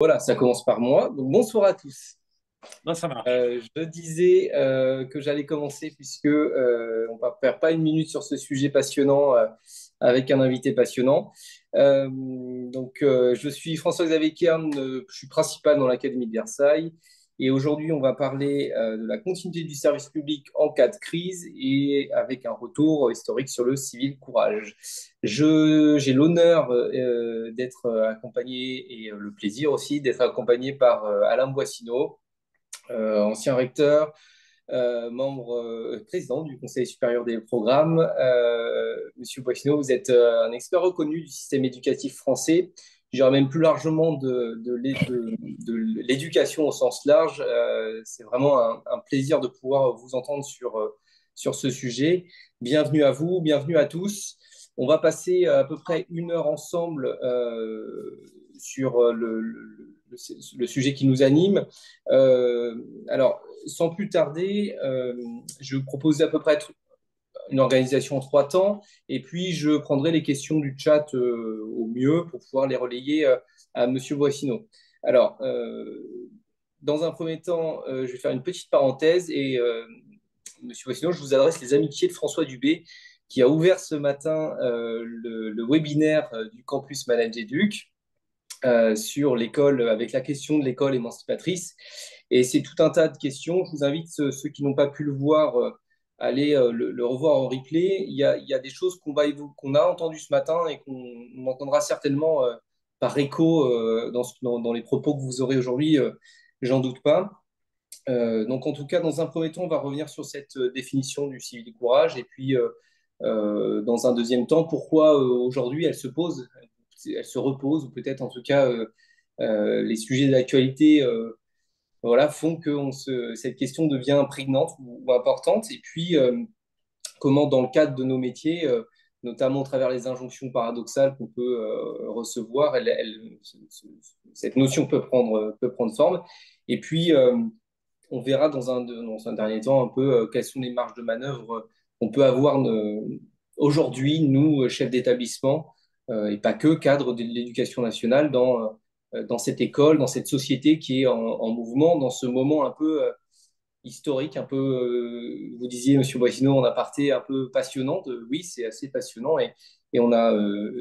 Voilà, ça commence par moi. Donc, bonsoir à tous. Là, ça marche. Je disais que j'allais commencer puisque on va faire pas une minute sur ce sujet passionnant avec un invité passionnant. Je suis François-Xavier Kern, je suis principal dans l'Académie de Versailles et aujourd'hui, on va parler de la continuité du service public en cas de crise et avec un retour historique sur le civil courage. J'ai l'honneur d'être accompagné et le plaisir aussi d'être accompagné par Alain Boissineau, ancien recteur, membre président du Conseil supérieur des programmes. Monsieur Boissineau, vous êtes un expert reconnu du système éducatif français. Je dirais même plus largement de l'éducation au sens large. C'est vraiment un plaisir de pouvoir vous entendre sur ce sujet. Bienvenue à vous, bienvenue à tous. On va passer à peu près une heure ensemble sur le sujet qui nous anime. Alors, sans plus tarder, je vous propose à peu près une organisation en trois temps, et puis je prendrai les questions du chat au mieux pour pouvoir les relayer à Monsieur Boissineau. Alors, dans un premier temps, je vais faire une petite parenthèse et Monsieur Boissineau, je vous adresse les amitiés de François Dubé, qui a ouvert ce matin le webinaire du campus Manage Éduc sur l'école, avec la question de l'école émancipatrice. Et c'est tout un tas de questions. Je vous invite, ceux qui n'ont pas pu le voir, à aller le revoir en replay. Il y a des choses qu'on a entendues ce matin et qu'on entendra certainement par écho dans les propos que vous aurez aujourd'hui, j'en doute pas. Donc, en tout cas, dans un premier temps, on va revenir sur cette définition du civil courage. Et puis, dans un deuxième temps, pourquoi aujourd'hui elle se repose, ou peut-être en tout cas, les sujets d'actualité voilà, font que cette question devient prégnante ou importante. Et puis, comment, dans le cadre de nos métiers, notamment à travers les injonctions paradoxales qu'on peut recevoir, cette notion peut prendre forme. Et puis, on verra dans un dernier temps un peu quelles sont les marges de manœuvre qu'on peut avoir aujourd'hui, nous, chefs d'établissement, et pas que cadres de l'éducation nationale, dans cette école, dans cette société qui est en mouvement, dans ce moment un peu historique, un peu, vous disiez, Monsieur Boissineau, en aparté, un peu passionnant. Oui, c'est assez passionnant et on a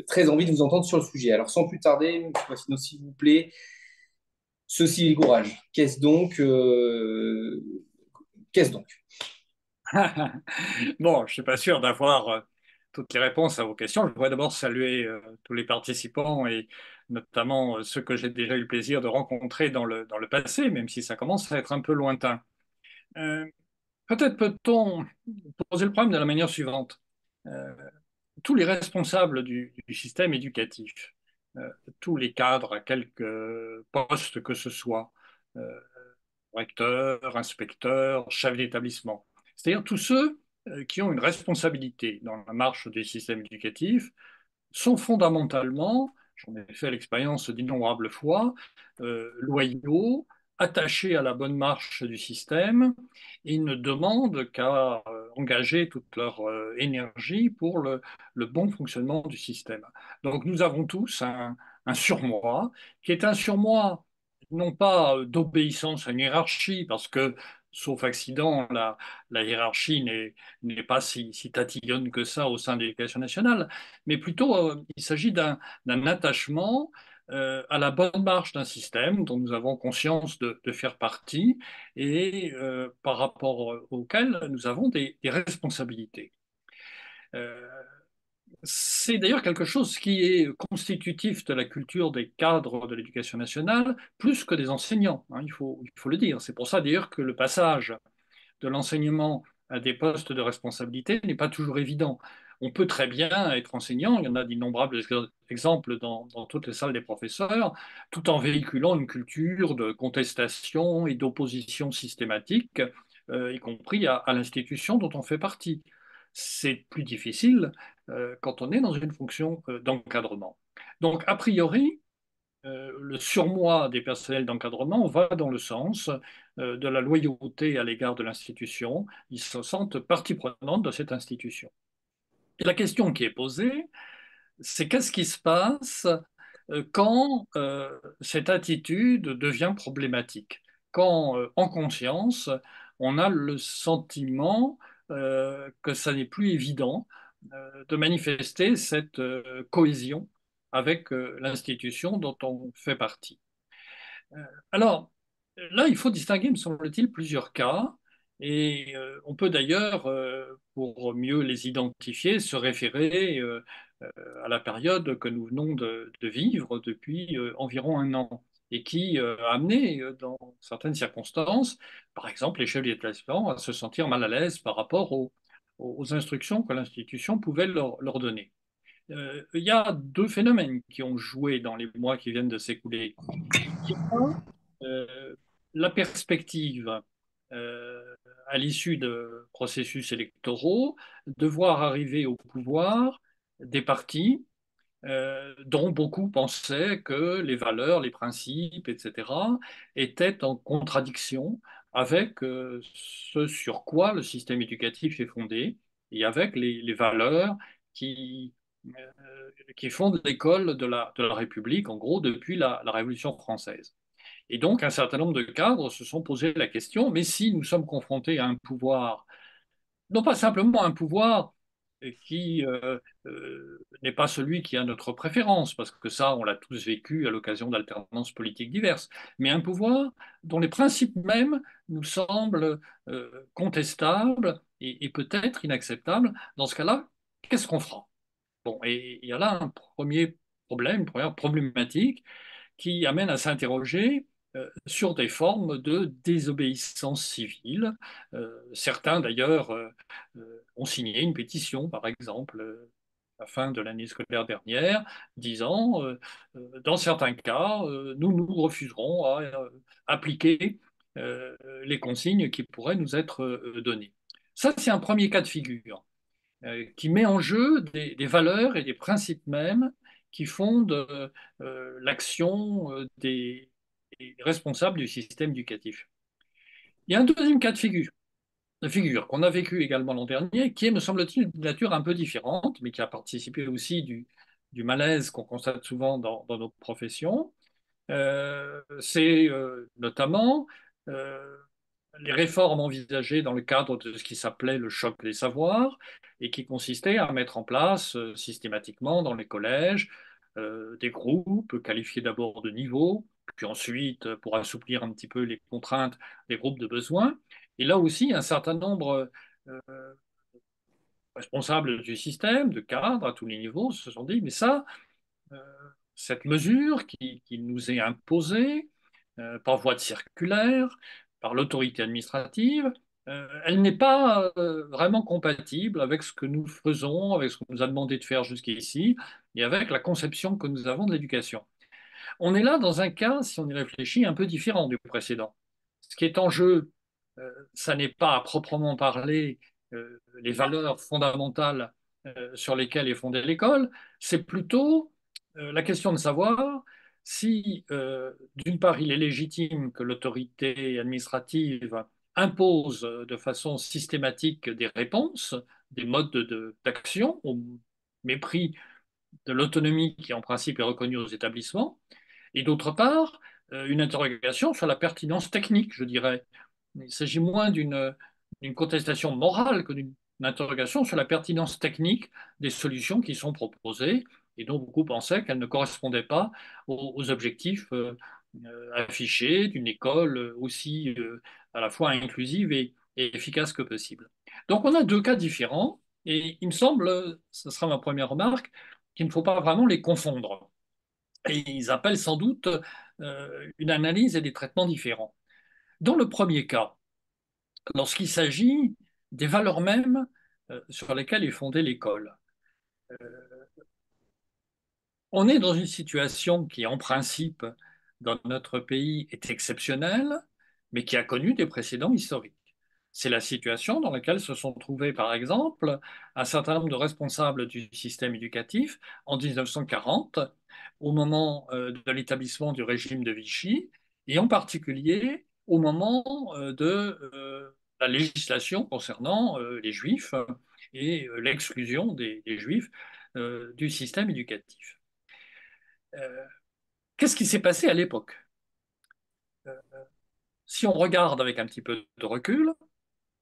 très envie de vous entendre sur le sujet. Alors, sans plus tarder, Monsieur Boissineau, s'il vous plaît, ceci est le courage. Qu'est-ce donc? Bon, je ne suis pas sûr d'avoir toutes les réponses à vos questions. Je voudrais d'abord saluer tous les participants et notamment ceux que j'ai déjà eu le plaisir de rencontrer dans le passé, même si ça commence à être un peu lointain. Euh, Peut-être peut-on poser le problème de la manière suivante. Euh, Tous les responsables du système éducatif, euh, tous les cadres à quelque poste que ce soit, euh, recteur, inspecteur, chef d'établissement. C'est-à-dire tous ceux qui ont une responsabilité dans la marche du système éducatif sont fondamentalement, j'en ai fait l'expérience d'innombrables fois, loyaux, attachés à la bonne marche du système et ne demandent qu'à engager toute leur énergie pour le bon fonctionnement du système. Donc nous avons tous un surmoi qui est un surmoi non pas d'obéissance à une hiérarchie, parce que, sauf accident, la hiérarchie n'est pas si tatillonne que ça au sein de l'éducation nationale, mais plutôt il s'agit d'un attachement à la bonne marche d'un système dont nous avons conscience de faire partie et par rapport auquel nous avons des responsabilités. Euh, c'est d'ailleurs quelque chose qui est constitutif de la culture des cadres de l'éducation nationale, plus que des enseignants, hein, il faut le dire. C'est pour ça d'ailleurs que le passage de l'enseignement à des postes de responsabilité n'est pas toujours évident. On peut très bien être enseignant, il y en a d'innombrables exemples dans toutes les salles des professeurs, tout en véhiculant une culture de contestation et d'opposition systématique, y compris à l'institution dont on fait partie. C'est plus difficile quand on est dans une fonction d'encadrement. Donc, a priori, le surmoi des personnels d'encadrement va dans le sens de la loyauté à l'égard de l'institution. Ils se sentent partie prenante de cette institution. Et la question qui est posée, c'est qu'est-ce qui se passe quand cette attitude devient problématique, quand en conscience, on a le sentiment que ça n'est plus évident de manifester cette cohésion avec l'institution dont on fait partie. Euh, alors, là, il faut distinguer, me semble-t-il, plusieurs cas. Et on peut d'ailleurs, pour mieux les identifier, se référer à la période que nous venons de vivre depuis environ un an et qui a amené, dans certaines circonstances, par exemple, les chefs d'établissement à se sentir mal à l'aise par rapport aux instructions que l'institution pouvait leur donner. Il y a deux phénomènes qui ont joué dans les mois qui viennent de s'écouler. Il y a la perspective, euh, à l'issue de processus électoraux, de voir arriver au pouvoir des partis dont beaucoup pensaient que les valeurs, les principes, etc., étaient en contradiction avec ce sur quoi le système éducatif est fondé et avec les valeurs qui, qui fondent l'école de la République, en gros, depuis la Révolution française. Et donc, un certain nombre de cadres se sont posé la question, mais si nous sommes confrontés à un pouvoir, non pas simplement un pouvoir qui n'est pas celui qui a notre préférence, parce que ça, on l'a tous vécu à l'occasion d'alternances politiques diverses, mais un pouvoir dont les principes mêmes nous semblent contestables et peut-être inacceptables, dans ce cas-là, qu'est-ce qu'on fera? Bon, et il y a là un premier problème, une première problématique qui amène à s'interroger sur des formes de désobéissance civile. Certains, d'ailleurs, ont signé une pétition, par exemple, à la fin de l'année scolaire dernière, disant, dans certains cas, nous nous refuserons à appliquer les consignes qui pourraient nous être données. Ça, c'est un premier cas de figure qui met en jeu des valeurs et des principes mêmes qui fondent l'action des responsables du système éducatif. Il y a un deuxième cas de figure qu'on a vécu également l'an dernier, qui est, me semble-t-il, d'une nature un peu différente, mais qui a participé aussi du malaise qu'on constate souvent dans nos professions. C'est notamment euh, les réformes envisagées dans le cadre de ce qui s'appelait le choc des savoirs et qui consistait à mettre en place systématiquement dans les collèges des groupes qualifiés d'abord de niveau, puis ensuite, pour assouplir un petit peu les contraintes, des groupes de besoins. Et là aussi, un certain nombre responsables du système, de cadres à tous les niveaux, se sont dit, mais ça, euh, cette mesure qui nous est imposée par voie de circulaire, par l'autorité administrative, elle n'est pas vraiment compatible avec ce que nous faisons, avec ce qu'on nous a demandé de faire jusqu'ici, et avec la conception que nous avons de l'éducation. On est là dans un cas, si on y réfléchit, un peu différent du précédent. Ce qui est en jeu, ça n'est pas à proprement parler les valeurs fondamentales sur lesquelles est fondée l'école, c'est plutôt la question de savoir si, d'une part, il est légitime que l'autorité administrative impose de façon systématique des réponses, des modes d'action au mépris de l'autonomie qui, en principe, est reconnue aux établissements, et d'autre part, une interrogation sur la pertinence technique, je dirais. Il s'agit moins d'une contestation morale que d'une interrogation sur la pertinence technique des solutions qui sont proposées et dont beaucoup pensaient qu'elles ne correspondaient pas aux objectifs affichés d'une école aussi à la fois inclusive et efficace que possible. Donc on a deux cas différents et il me semble, ce sera ma première remarque, qu'il ne faut pas vraiment les confondre. Et ils appellent sans doute une analyse et des traitements différents. Dans le premier cas, lorsqu'il s'agit des valeurs mêmes sur lesquelles est fondée l'école, on est dans une situation qui, en principe, dans notre pays, est exceptionnelle, mais qui a connu des précédents historiques. C'est la situation dans laquelle se sont trouvés, par exemple, un certain nombre de responsables du système éducatif en 1940, au moment de l'établissement du régime de Vichy, et en particulier au moment de la législation concernant les Juifs et l'exclusion des Juifs du système éducatif. Qu'est-ce qui s'est passé à l'époque? Si on regarde avec un petit peu de recul,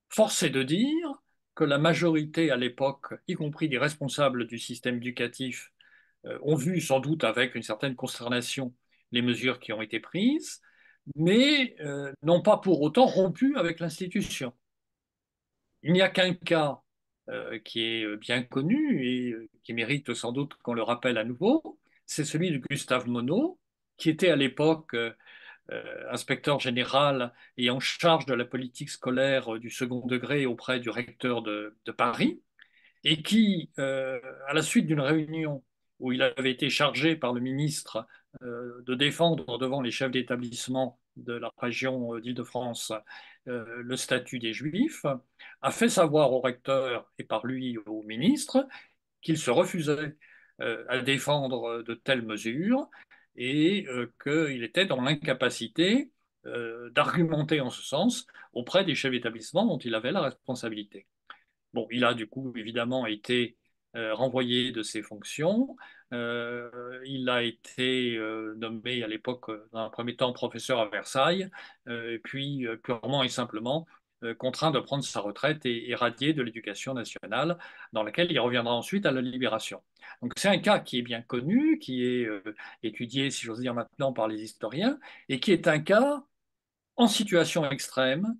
force est de dire que la majorité à l'époque, y compris des responsables du système éducatif, ont vu sans doute avec une certaine consternation les mesures qui ont été prises, mais n'ont pas pour autant rompu avec l'institution. Il n'y a qu'un cas qui est bien connu et qui mérite sans doute qu'on le rappelle à nouveau, c'est celui de Gustave Monod, qui était à l'époque inspecteur général et en charge de la politique scolaire du second degré auprès du recteur de Paris, et qui, à la suite d'une réunion où il avait été chargé par le ministre de défendre devant les chefs d'établissement de la région d'Île-de-France le statut des Juifs, a fait savoir au recteur et par lui au ministre qu'il se refusait à défendre de telles mesures et qu'il était dans l'incapacité d'argumenter en ce sens auprès des chefs d'établissement dont il avait la responsabilité. Bon, il a du coup évidemment été renvoyé de ses fonctions. Il a été nommé à l'époque, dans un premier temps, professeur à Versailles, puis purement et simplement contraint de prendre sa retraite et radié de l'éducation nationale, dans laquelle il reviendra ensuite à la Libération. Donc c'est un cas qui est bien connu, qui est étudié, si j'ose dire maintenant, par les historiens, et qui est un cas en situation extrême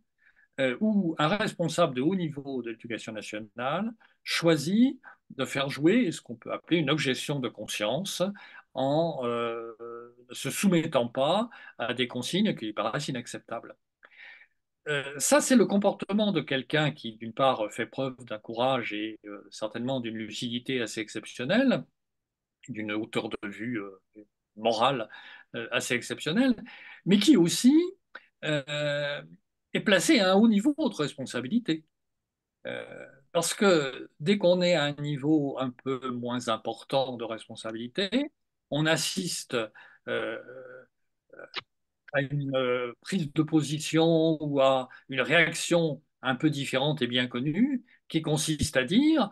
où un responsable de haut niveau de l'éducation nationale choisit de faire jouer ce qu'on peut appeler une objection de conscience en ne se soumettant pas à des consignes qui lui paraissent inacceptables. Ça, c'est le comportement de quelqu'un qui, d'une part, fait preuve d'un courage et certainement d'une lucidité assez exceptionnelle, d'une hauteur de vue morale assez exceptionnelle, mais qui aussi euh, est placé à un haut niveau de responsabilité. Parce que dès qu'on est à un niveau un peu moins important de responsabilité, on assiste euh, à une prise de position ou à une réaction un peu différente et bien connue, qui consiste à dire,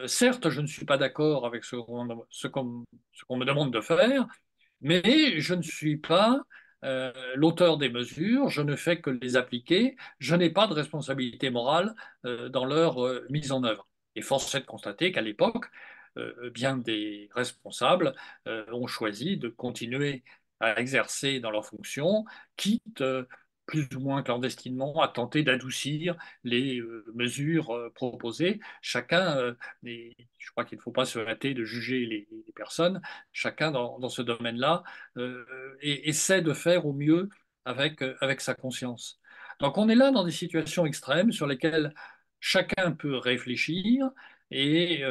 certes, je ne suis pas d'accord avec ce qu'on me demande de faire, mais je ne suis pas l'auteur des mesures, je ne fais que les appliquer, je n'ai pas de responsabilité morale dans leur mise en œuvre. Et force est de constater qu'à l'époque, bien des responsables ont choisi de continuer à exercer dans leurs fonctions, quitte plus ou moins clandestinement à tenter d'adoucir les mesures proposées. Chacun, et je crois qu'il ne faut pas se hâter de juger les personnes, chacun dans ce domaine-là et essaie de faire au mieux avec sa conscience. Donc on est là dans des situations extrêmes sur lesquelles chacun peut réfléchir et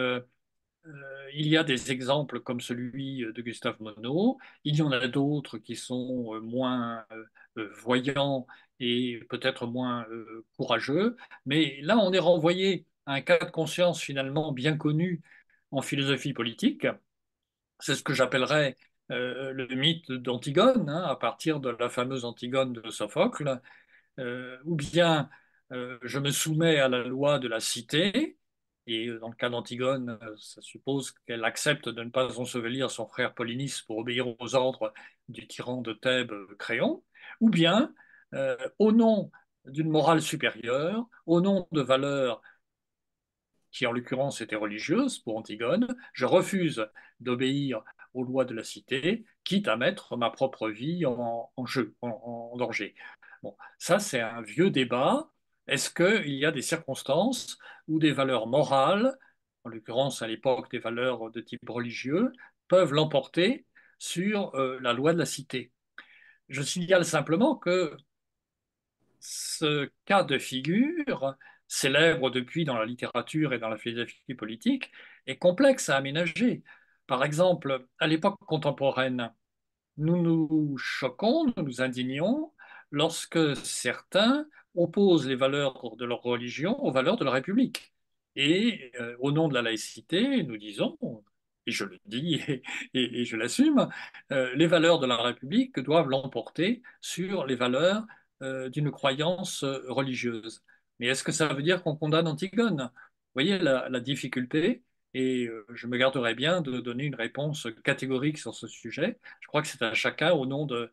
il y a des exemples comme celui de Gustave Monod, il y en a d'autres qui sont moins voyants et peut-être moins courageux, mais là on est renvoyé à un cas de conscience finalement bien connu en philosophie politique, c'est ce que j'appellerais le mythe d'Antigone, hein, à partir de la fameuse Antigone de Sophocle, ou bien je me soumets à la loi de la cité, et dans le cas d'Antigone, ça suppose qu'elle accepte de ne pas ensevelir son frère Polynice pour obéir aux ordres du tyran de Thèbes, Créon, ou bien au nom d'une morale supérieure, au nom de valeurs qui en l'occurrence était religieuse pour Antigone, je refuse d'obéir aux lois de la cité, quitte à mettre ma propre vie en jeu, en danger. Bon, ça c'est un vieux débat. Est-ce qu'il y a des circonstances où des valeurs morales, en l'occurrence à l'époque des valeurs de type religieux, peuvent l'emporter sur la loi de la cité? Je signale simplement que ce cas de figure, célèbre depuis dans la littérature et dans la philosophie politique, est complexe à aménager. Par exemple, à l'époque contemporaine, nous nous choquons, nous nous indignons lorsque certains opposent les valeurs de leur religion aux valeurs de la République. Et au nom de la laïcité, nous disons, et je le dis et je l'assume, les valeurs de la République doivent l'emporter sur les valeurs d'une croyance religieuse. Mais est-ce que ça veut dire qu'on condamne Antigone? Vous voyez la difficulté? et je me garderai bien de donner une réponse catégorique sur ce sujet. Je crois que c'est à chacun, au nom de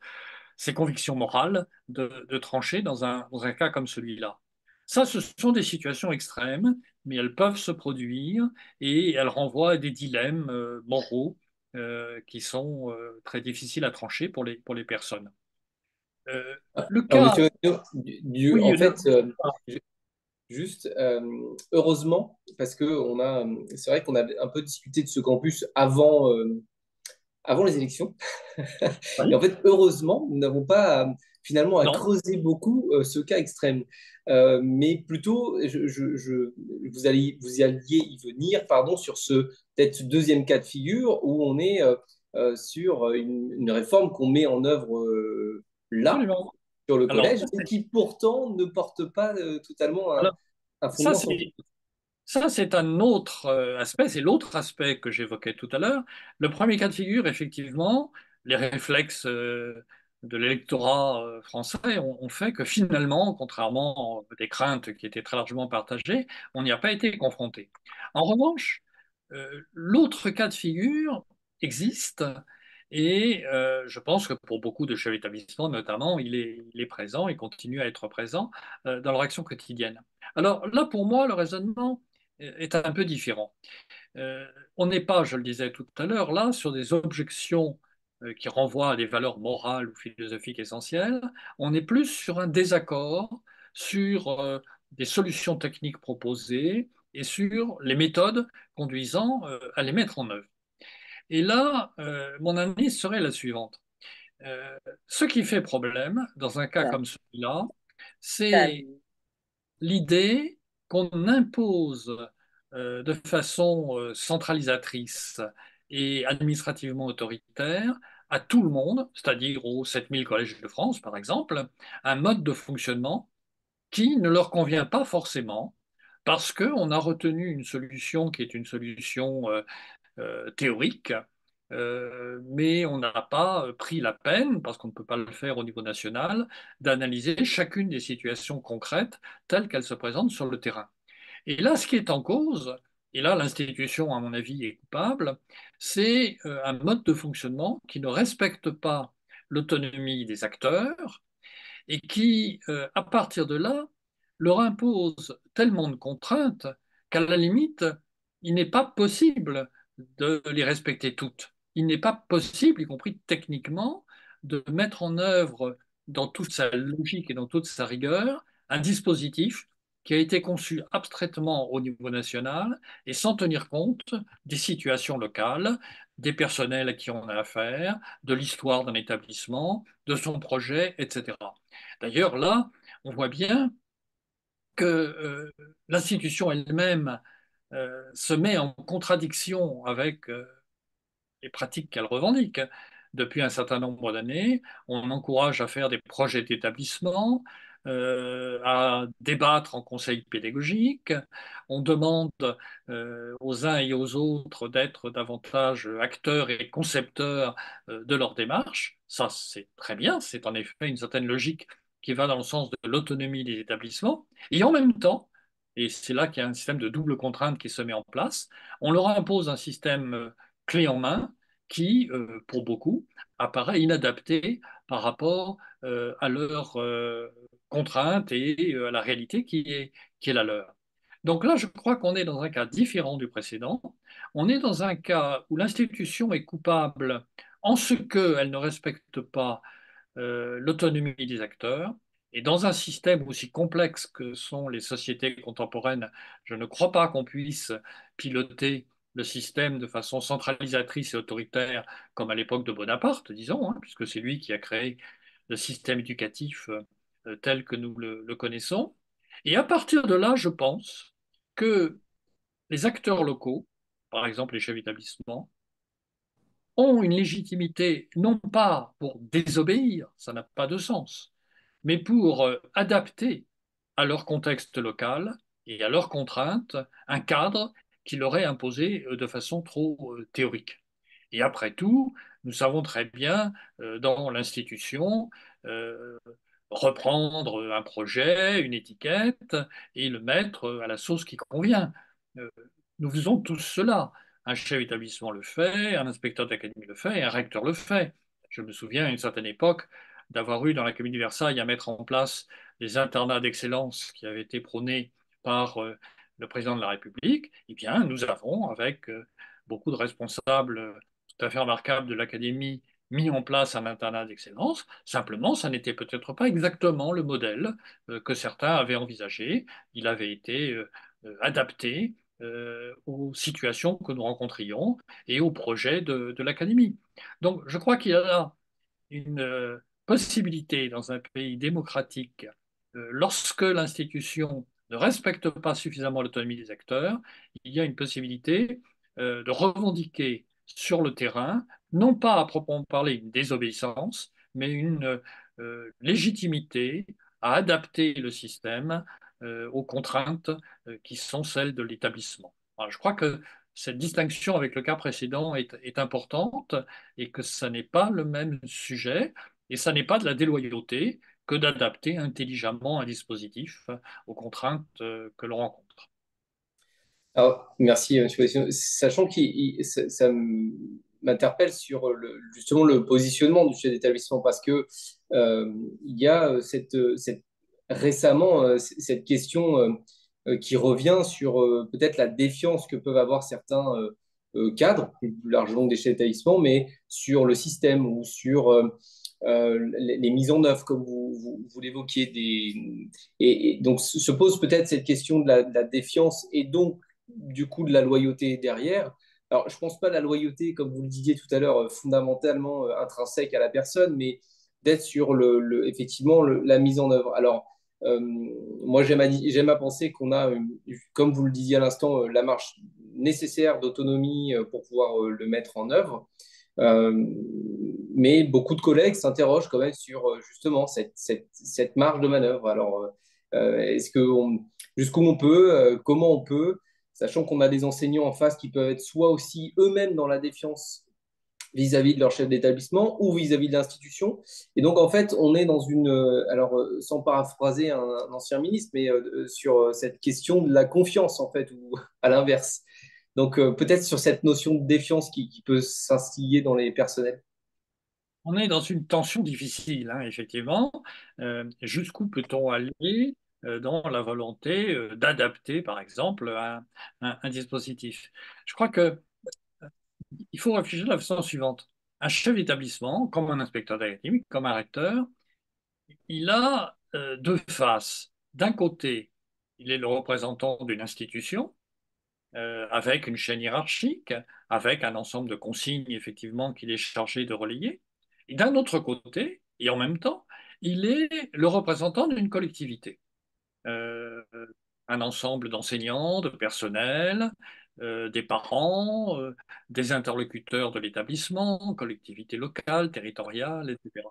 ses convictions morales, de trancher dans un cas comme celui-là. Ça, ce sont des situations extrêmes, mais elles peuvent se produire et elles renvoient à des dilemmes moraux qui sont très difficiles à trancher pour les personnes. Euh, le Alors, cas, monsieur, oui, en fait, juste, heureusement, parce que c'est vrai qu'on a un peu discuté de ce campus avant les élections. Et en oui, fait, heureusement, nous n'avons pas finalement à non, creuser beaucoup ce cas extrême. Mais plutôt, vous y alliez y venir, pardon, sur ce peut-être deuxième cas de figure où on est sur une réforme qu'on met en œuvre là, absolument. sur le Alors, collège, et qui pourtant ne porte pas totalement alors, un ça, fondement c'est scientifique. Ça, c'est un autre aspect, c'est l'autre aspect que j'évoquais tout à l'heure. Le premier cas de figure, effectivement, les réflexes de l'électorat français ont fait que finalement, contrairement à des craintes qui étaient très largement partagées, on n'y a pas été confronté. En revanche, l'autre cas de figure existe et je pense que pour beaucoup de chefs d'établissement, notamment, il est présent et continue à être présent dans leur action quotidienne. Alors là, pour moi, le raisonnement est un peu différent. Euh, on n'est pas, je le disais tout à l'heure, là sur des objections qui renvoient à des valeurs morales ou philosophiques essentielles. On est plus sur un désaccord sur des solutions techniques proposées et sur les méthodes conduisant à les mettre en œuvre. Et là, mon analyse serait la suivante. Euh, Ce qui fait problème dans un cas comme celui-là, c'est l'idée qu'on impose de façon centralisatrice et administrativement autoritaire à tout le monde, c'est-à-dire aux 7000 collèges de France, par exemple, un mode de fonctionnement qui ne leur convient pas forcément parce qu'on a retenu une solution qui est une solution théorique, mais on n'a pas pris la peine, parce qu'on ne peut pas le faire au niveau national, d'analyser chacune des situations concrètes telles qu'elles se présentent sur le terrain. Et là, ce qui est en cause, et là l'institution, à mon avis, est coupable, c'est un mode de fonctionnement qui ne respecte pas l'autonomie des acteurs et qui, à partir de là, leur impose tellement de contraintes qu'à la limite, il n'est pas possible de les respecter toutes. Il n'est pas possible, y compris techniquement, de mettre en œuvre dans toute sa logique et dans toute sa rigueur un dispositif qui a été conçu abstraitement au niveau national et sans tenir compte des situations locales, des personnels à qui on a affaire, de l'histoire d'un établissement, de son projet, etc. D'ailleurs, là, on voit bien que l'institution elle-même se met en contradiction avec les pratiques qu'elle revendique. Depuis un certain nombre d'années, on encourage à faire des projets d'établissement, à débattre en conseil pédagogique. On demande aux uns et aux autres d'être davantage acteurs et concepteurs de leur démarche. Ça, c'est très bien. C'est en effet une certaine logique qui va dans le sens de l'autonomie des établissements. Et en même temps, et c'est là qu'il y a un système de double contrainte qui se met en place, on leur impose un système clé en main qui, pour beaucoup, apparaît inadapté par rapport à leurs contraintes et à la réalité qui est la leur. Donc là, je crois qu'on est dans un cas différent du précédent. On est dans un cas où l'institution est coupable en ce qu'elle ne respecte pas l'autonomie des acteurs. Et dans un système aussi complexe que sont les sociétés contemporaines, je ne crois pas qu'on puisse piloter le système de façon centralisatrice et autoritaire comme à l'époque de Bonaparte, disons, hein, puisque c'est lui qui a créé le système éducatif tel que nous le connaissons. Et à partir de là, je pense que les acteurs locaux, par exemple les chefs d'établissement, ont une légitimité non pas pour désobéir, ça n'a pas de sens, mais pour adapter à leur contexte local et à leurs contraintes un cadre qui leur est imposé de façon trop théorique. Et après tout, nous savons très bien dans l'institution reprendre un projet, une étiquette et le mettre à la sauce qui convient. nous faisons tous cela. Un chef d'établissement le fait, un inspecteur d'académie le fait, et un recteur le fait. Je me souviens à une certaine époque d'avoir eu dans l'Académie de Versailles à mettre en place des internats d'excellence qui avaient été prônés par le président de la République. Eh bien, nous avons, avec beaucoup de responsables tout à fait remarquables de l'Académie, mis en place un internat d'excellence. Simplement, ça n'était peut-être pas exactement le modèle que certains avaient envisagé. Il avait été adapté aux situations que nous rencontrions et aux projets de l'Académie. Donc, je crois qu'il y a une possibilité dans un pays démocratique, lorsque l'institution ne respecte pas suffisamment l'autonomie des acteurs, il y a une possibilité de revendiquer sur le terrain, non pas à proprement parler une désobéissance, mais une légitimité à adapter le système aux contraintes qui sont celles de l'établissement. Alors, je crois que cette distinction avec le cas précédent est importante et que ça n'est pas le même sujet et ça n'est pas de la déloyauté que d'adapter intelligemment un dispositif aux contraintes que l'on rencontre. Alors, merci, M. Position. Sachant que ça m'interpelle sur justement le positionnement du chef d'établissement, parce que il y a récemment cette question qui revient sur peut-être la défiance que peuvent avoir certains cadres, plus largement des chefs d'établissement, mais sur le système ou sur les mises en œuvre, comme vous l'évoquiez. Et donc se pose peut-être cette question de la défiance et donc du coup de la loyauté derrière. Alors, je ne pense pas à la loyauté, comme vous le disiez tout à l'heure, fondamentalement intrinsèque à la personne, mais d'être sur effectivement la mise en œuvre. Alors, euh, moi, j'aime à penser qu'on a, comme vous le disiez à l'instant, la marge nécessaire d'autonomie pour pouvoir le mettre en œuvre. Euh, mais beaucoup de collègues s'interrogent quand même sur justement cette marge de manœuvre. Alors, est-ce que jusqu'où on peut, comment on peut, sachant qu'on a des enseignants en face qui peuvent être soit aussi eux-mêmes dans la défiance vis-à-vis de leur chef d'établissement ou vis-à-vis de l'institution. Et donc, en fait, on est dans une, alors, sans paraphraser un ancien ministre, mais sur cette question de la confiance, en fait, ou à l'inverse. Donc, peut-être sur cette notion de défiance qui peut s'instiller dans les personnels. On est dans une tension difficile, hein, effectivement. Jusqu'où peut-on aller dans la volonté d'adapter, par exemple, un dispositif? Je crois que il faut réfléchir de la façon suivante. Un chef d'établissement, comme un inspecteur d'académie, comme un recteur, il a deux faces. D'un côté, il est le représentant d'une institution avec une chaîne hiérarchique, avec un ensemble de consignes, effectivement, qu'il est chargé de relayer. Et d'un autre côté, et en même temps, il est le représentant d'une collectivité. Euh, un ensemble d'enseignants, de personnel, des parents, des interlocuteurs de l'établissement, collectivités locales, territoriales, etc.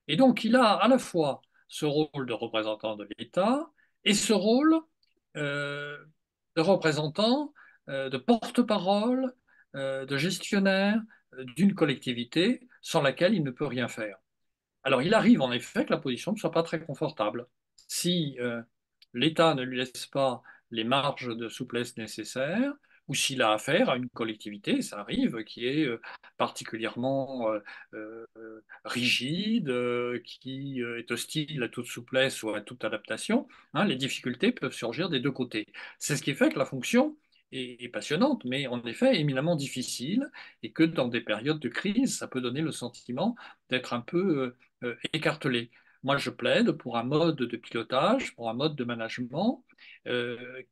Et donc, il a à la fois ce rôle de représentant de l'État et ce rôle euh, de représentant, de porte-parole, de gestionnaire d'une collectivité sans laquelle il ne peut rien faire. Alors, il arrive en effet que la position ne soit pas très confortable. Si l'État ne lui laisse pas les marges de souplesse nécessaires, ou s'il a affaire à une collectivité, ça arrive, qui est particulièrement rigide, qui est hostile à toute souplesse ou à toute adaptation, hein, les difficultés peuvent surgir des deux côtés. C'est ce qui fait que la fonction est passionnante, mais en effet éminemment difficile, et que dans des périodes de crise, ça peut donner le sentiment d'être un peu écartelé. Moi, je plaide pour un mode de pilotage, pour un mode de management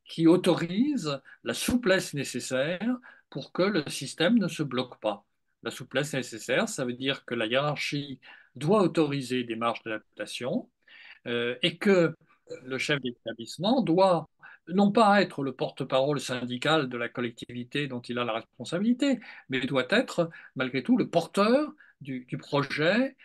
qui autorise la souplesse nécessaire pour que le système ne se bloque pas. La souplesse nécessaire, ça veut dire que la hiérarchie doit autoriser des marges d'adaptation et que le chef d'établissement doit non pas être le porte-parole syndical de la collectivité dont il a la responsabilité, mais doit être malgré tout le porteur du projet,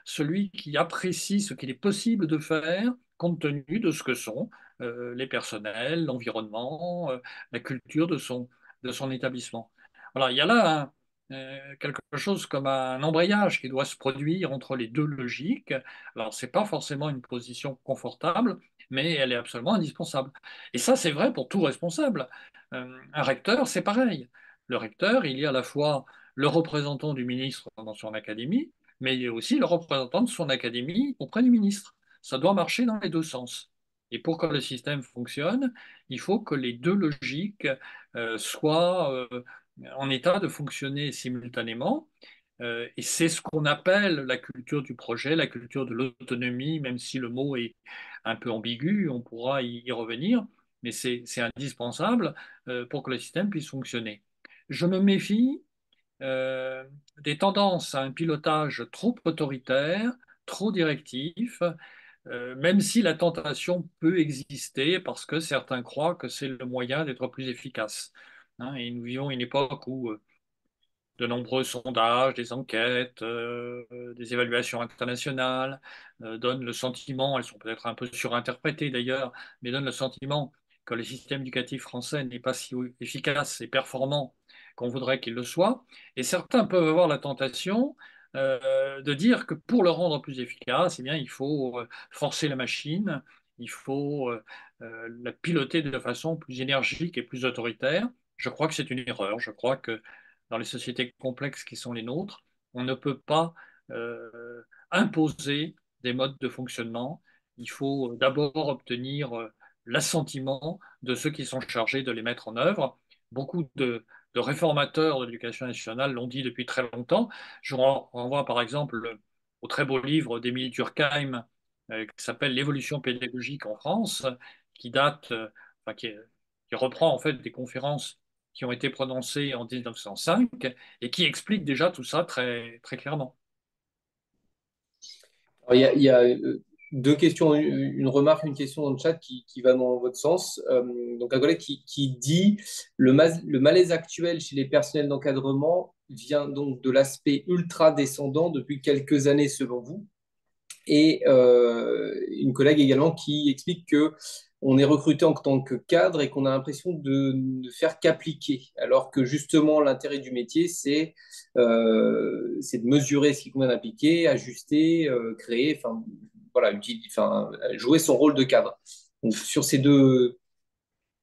celui qui apprécie ce qu'il est possible de faire compte tenu de ce que sont les personnels, l'environnement, la culture de son établissement. Voilà, il y a là quelque chose comme un embrayage qui doit se produire entre les deux logiques. Alors, ce n'est pas forcément une position confortable, mais elle est absolument indispensable. Et ça, c'est vrai pour tout responsable. Un recteur, c'est pareil. Le recteur, il y a à la fois le représentant du ministre dans son académie, mais il y a aussi le représentant de son académie auprès du ministre. Ça doit marcher dans les deux sens. Et pour que le système fonctionne, il faut que les deux logiques soient en état de fonctionner simultanément. Et c'est ce qu'on appelle la culture du projet, la culture de l'autonomie, même si le mot est un peu ambigu, on pourra y revenir, mais c'est indispensable pour que le système puisse fonctionner. Je me méfie euh, des tendances à un pilotage trop autoritaire, trop directif, même si la tentation peut exister parce que certains croient que c'est le moyen d'être plus efficace. Hein, et nous vivons une époque où de nombreux sondages, des enquêtes, des évaluations internationales donnent le sentiment, elles sont peut-être un peu surinterprétées d'ailleurs, mais donnent le sentiment que le système éducatif français n'est pas si efficace et performant qu'on voudrait qu'il le soit. Et certains peuvent avoir la tentation de dire que pour le rendre plus efficace, eh bien, il faut forcer la machine, il faut la piloter de façon plus énergique et plus autoritaire. Je crois que c'est une erreur. Je crois que dans les sociétés complexes qui sont les nôtres, on ne peut pas imposer des modes de fonctionnement. Il faut d'abord obtenir l'assentiment de ceux qui sont chargés de les mettre en œuvre. Beaucoup de réformateurs de l'éducation nationale l'ont dit depuis très longtemps. Je renvoie par exemple au très beau livre d'Émile Durkheim qui s'appelle L'évolution pédagogique en France, qui date, enfin, qui reprend en fait des conférences qui ont été prononcées en 1905 et qui expliquent déjà tout ça très, très clairement. Alors, il y a deux questions, une remarque, une question dans le chat qui va dans votre sens. Donc, un collègue qui dit le malaise actuel chez les personnels d'encadrement vient donc de l'aspect ultra descendant depuis quelques années, selon vous. Et une collègue également qui explique que on est recruté en tant que cadre et qu'on a l'impression de ne faire qu'appliquer, alors que justement l'intérêt du métier, c'est de mesurer ce qui convient d'appliquer, ajuster, créer, enfin voilà, enfin, jouer son rôle de cadre. Donc, sur ces deux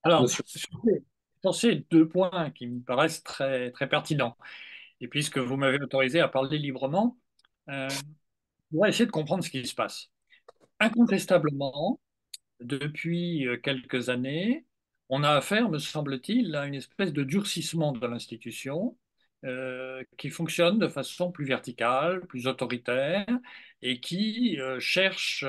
Alors, notions. sur ces deux points qui me paraissent très, très pertinents, et puisque vous m'avez autorisé à parler librement, on va essayer de comprendre ce qui se passe. Incontestablement, depuis quelques années, on a affaire, me semble-t-il, à une espèce de durcissement de l'institution qui fonctionne de façon plus verticale, plus autoritaire et qui cherche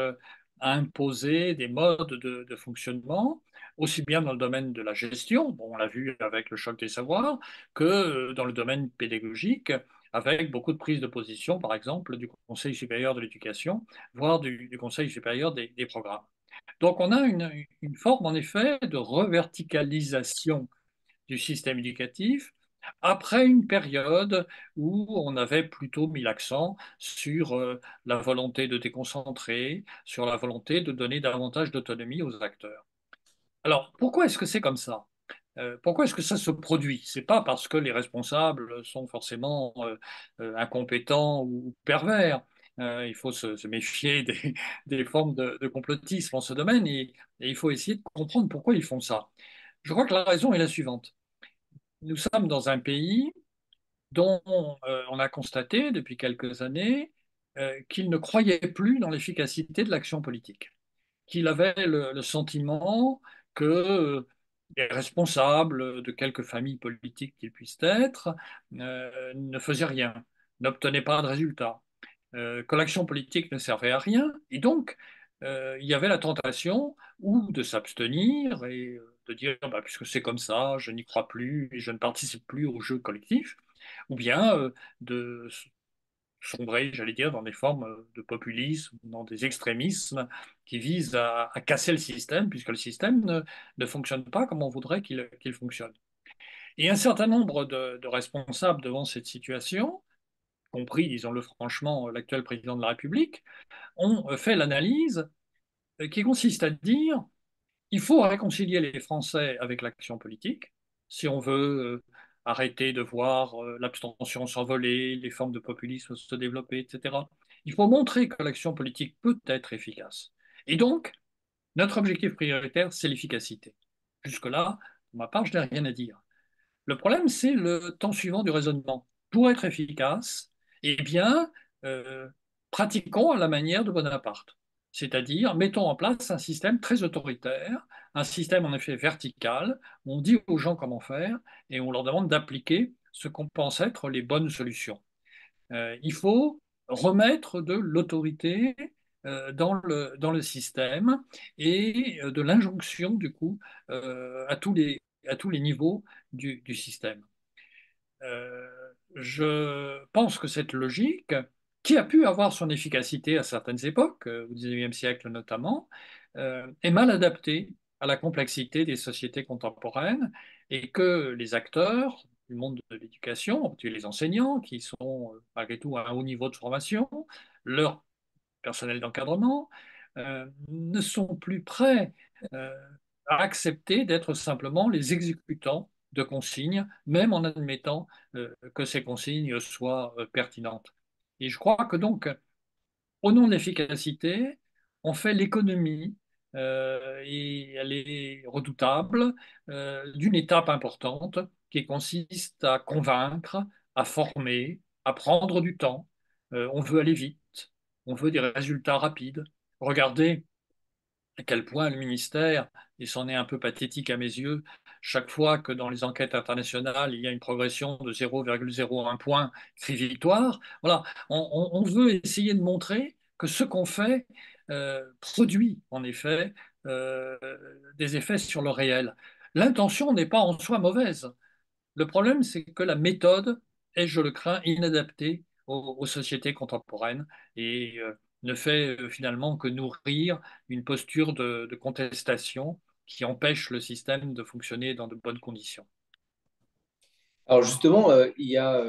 à imposer des modes de fonctionnement, aussi bien dans le domaine de la gestion, bon, on l'a vu avec le choc des savoirs, que dans le domaine pédagogique, avec beaucoup de prises de position, par exemple, du Conseil supérieur de l'éducation, voire du Conseil supérieur des programmes. Donc on a une forme en effet de reverticalisation du système éducatif après une période où on avait plutôt mis l'accent sur la volonté de déconcentrer, sur la volonté de donner davantage d'autonomie aux acteurs. Alors pourquoi est-ce que c'est comme ça? Pourquoi est-ce que ça se produit? C'est pas parce que les responsables sont forcément incompétents ou pervers. Il faut se méfier des formes de complotisme en ce domaine et il faut essayer de comprendre pourquoi ils font ça. Je crois que la raison est la suivante. Nous sommes dans un pays dont on a constaté depuis quelques années qu'il ne croyait plus dans l'efficacité de l'action politique, qu'il avait le sentiment que les responsables de quelque famille politique qu'ils puissent être ne faisaient rien, n'obtenaient pas de résultats, que l'action politique ne servait à rien. Et donc, il y avait la tentation ou de s'abstenir et de dire, bah, puisque c'est comme ça, je n'y crois plus et je ne participe plus au jeu collectif, ou bien de sombrer, j'allais dire, dans des formes de populisme, dans des extrémismes qui visent à casser le système, puisque le système ne fonctionne pas comme on voudrait qu'il fonctionne. Et un certain nombre de responsables devant cette situation, compris, disons-le franchement, l'actuel président de la République, ont fait l'analyse qui consiste à dire il faut réconcilier les Français avec l'action politique si on veut arrêter de voir l'abstention s'envoler, les formes de populisme se développer, etc. Il faut montrer que l'action politique peut être efficace. Et donc, Notre objectif prioritaire, c'est l'efficacité. Jusque-là, pour ma part, je n'ai rien à dire. Le problème, c'est le temps suivant du raisonnement. Pour être efficace, eh bien, euh, pratiquons à la manière de Bonaparte. C'est-à-dire, mettons en place un système très autoritaire, un système en effet vertical, où on dit aux gens comment faire et on leur demande d'appliquer ce qu'on pense être les bonnes solutions. Il faut remettre de l'autorité dans le système et de l'injonction, du coup, à tous les niveaux du système. Euh, je pense que cette logique, qui a pu avoir son efficacité à certaines époques, au XIXe siècle notamment, est mal adaptée à la complexité des sociétés contemporaines et que les acteurs du monde de l'éducation, en particulier les enseignants, qui sont malgré tout à un haut niveau de formation, leur personnel d'encadrement, ne sont plus prêts euh, à accepter d'être simplement les exécutants de consignes, même en admettant que ces consignes soient pertinentes. Et je crois que donc, au nom de l'efficacité, on fait l'économie, et elle est redoutable, d'une étape importante qui consiste à convaincre, à former, à prendre du temps. On veut aller vite, on veut des résultats rapides. Regardez à quel point le ministère, et c'en est un peu pathétique à mes yeux, chaque fois que dans les enquêtes internationales, il y a une progression de 0,01 point, crie victoire. Voilà, on veut essayer de montrer que ce qu'on fait produit en effet euh, des effets sur le réel. L'intention n'est pas en soi mauvaise. Le problème, c'est que la méthode est, je le crains, inadaptée aux sociétés contemporaines et ne fait finalement que nourrir une posture de contestation qui empêche le système de fonctionner dans de bonnes conditions. Alors justement, il y a,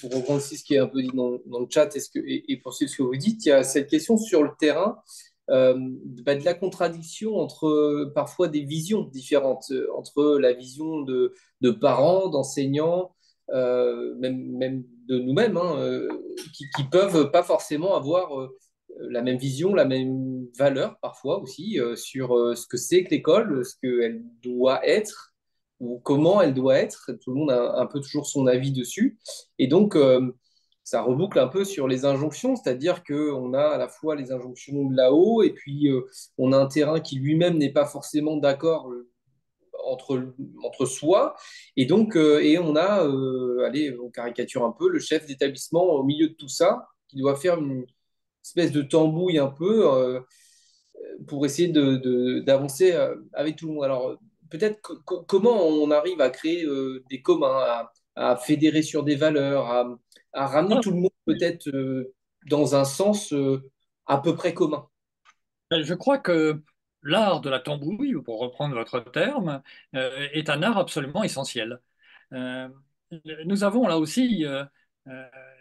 pour reprendre aussi ce qui est un peu dit dans le chat et poursuivre ce que vous dites, il y a cette question sur le terrain de la contradiction entre parfois des visions différentes, entre la vision de parents, d'enseignants, même de nous-mêmes, hein, qui peuvent pas forcément avoir la même vision, la même valeur parfois aussi sur ce que c'est que l'école, ce qu'elle doit être ou comment elle doit être. Tout le monde a un peu toujours son avis dessus. Et donc, ça reboucle un peu sur les injonctions, c'est-à-dire qu'on a à la fois les injonctions de là-haut et puis on a un terrain qui lui-même n'est pas forcément d'accord entre soi. Et donc, et on a, allez, on caricature un peu, le chef d'établissement au milieu de tout ça, qui doit faire une espèce de tambouille un peu pour essayer d'avancer avec tout le monde. Alors, peut-être comment on arrive à créer des communs, à fédérer sur des valeurs, à ramener Voilà. tout le monde peut-être dans un sens à peu près commun. Je crois que l'art de la tambouille, pour reprendre votre terme, est un art absolument essentiel. Euh, nous avons là aussi, euh,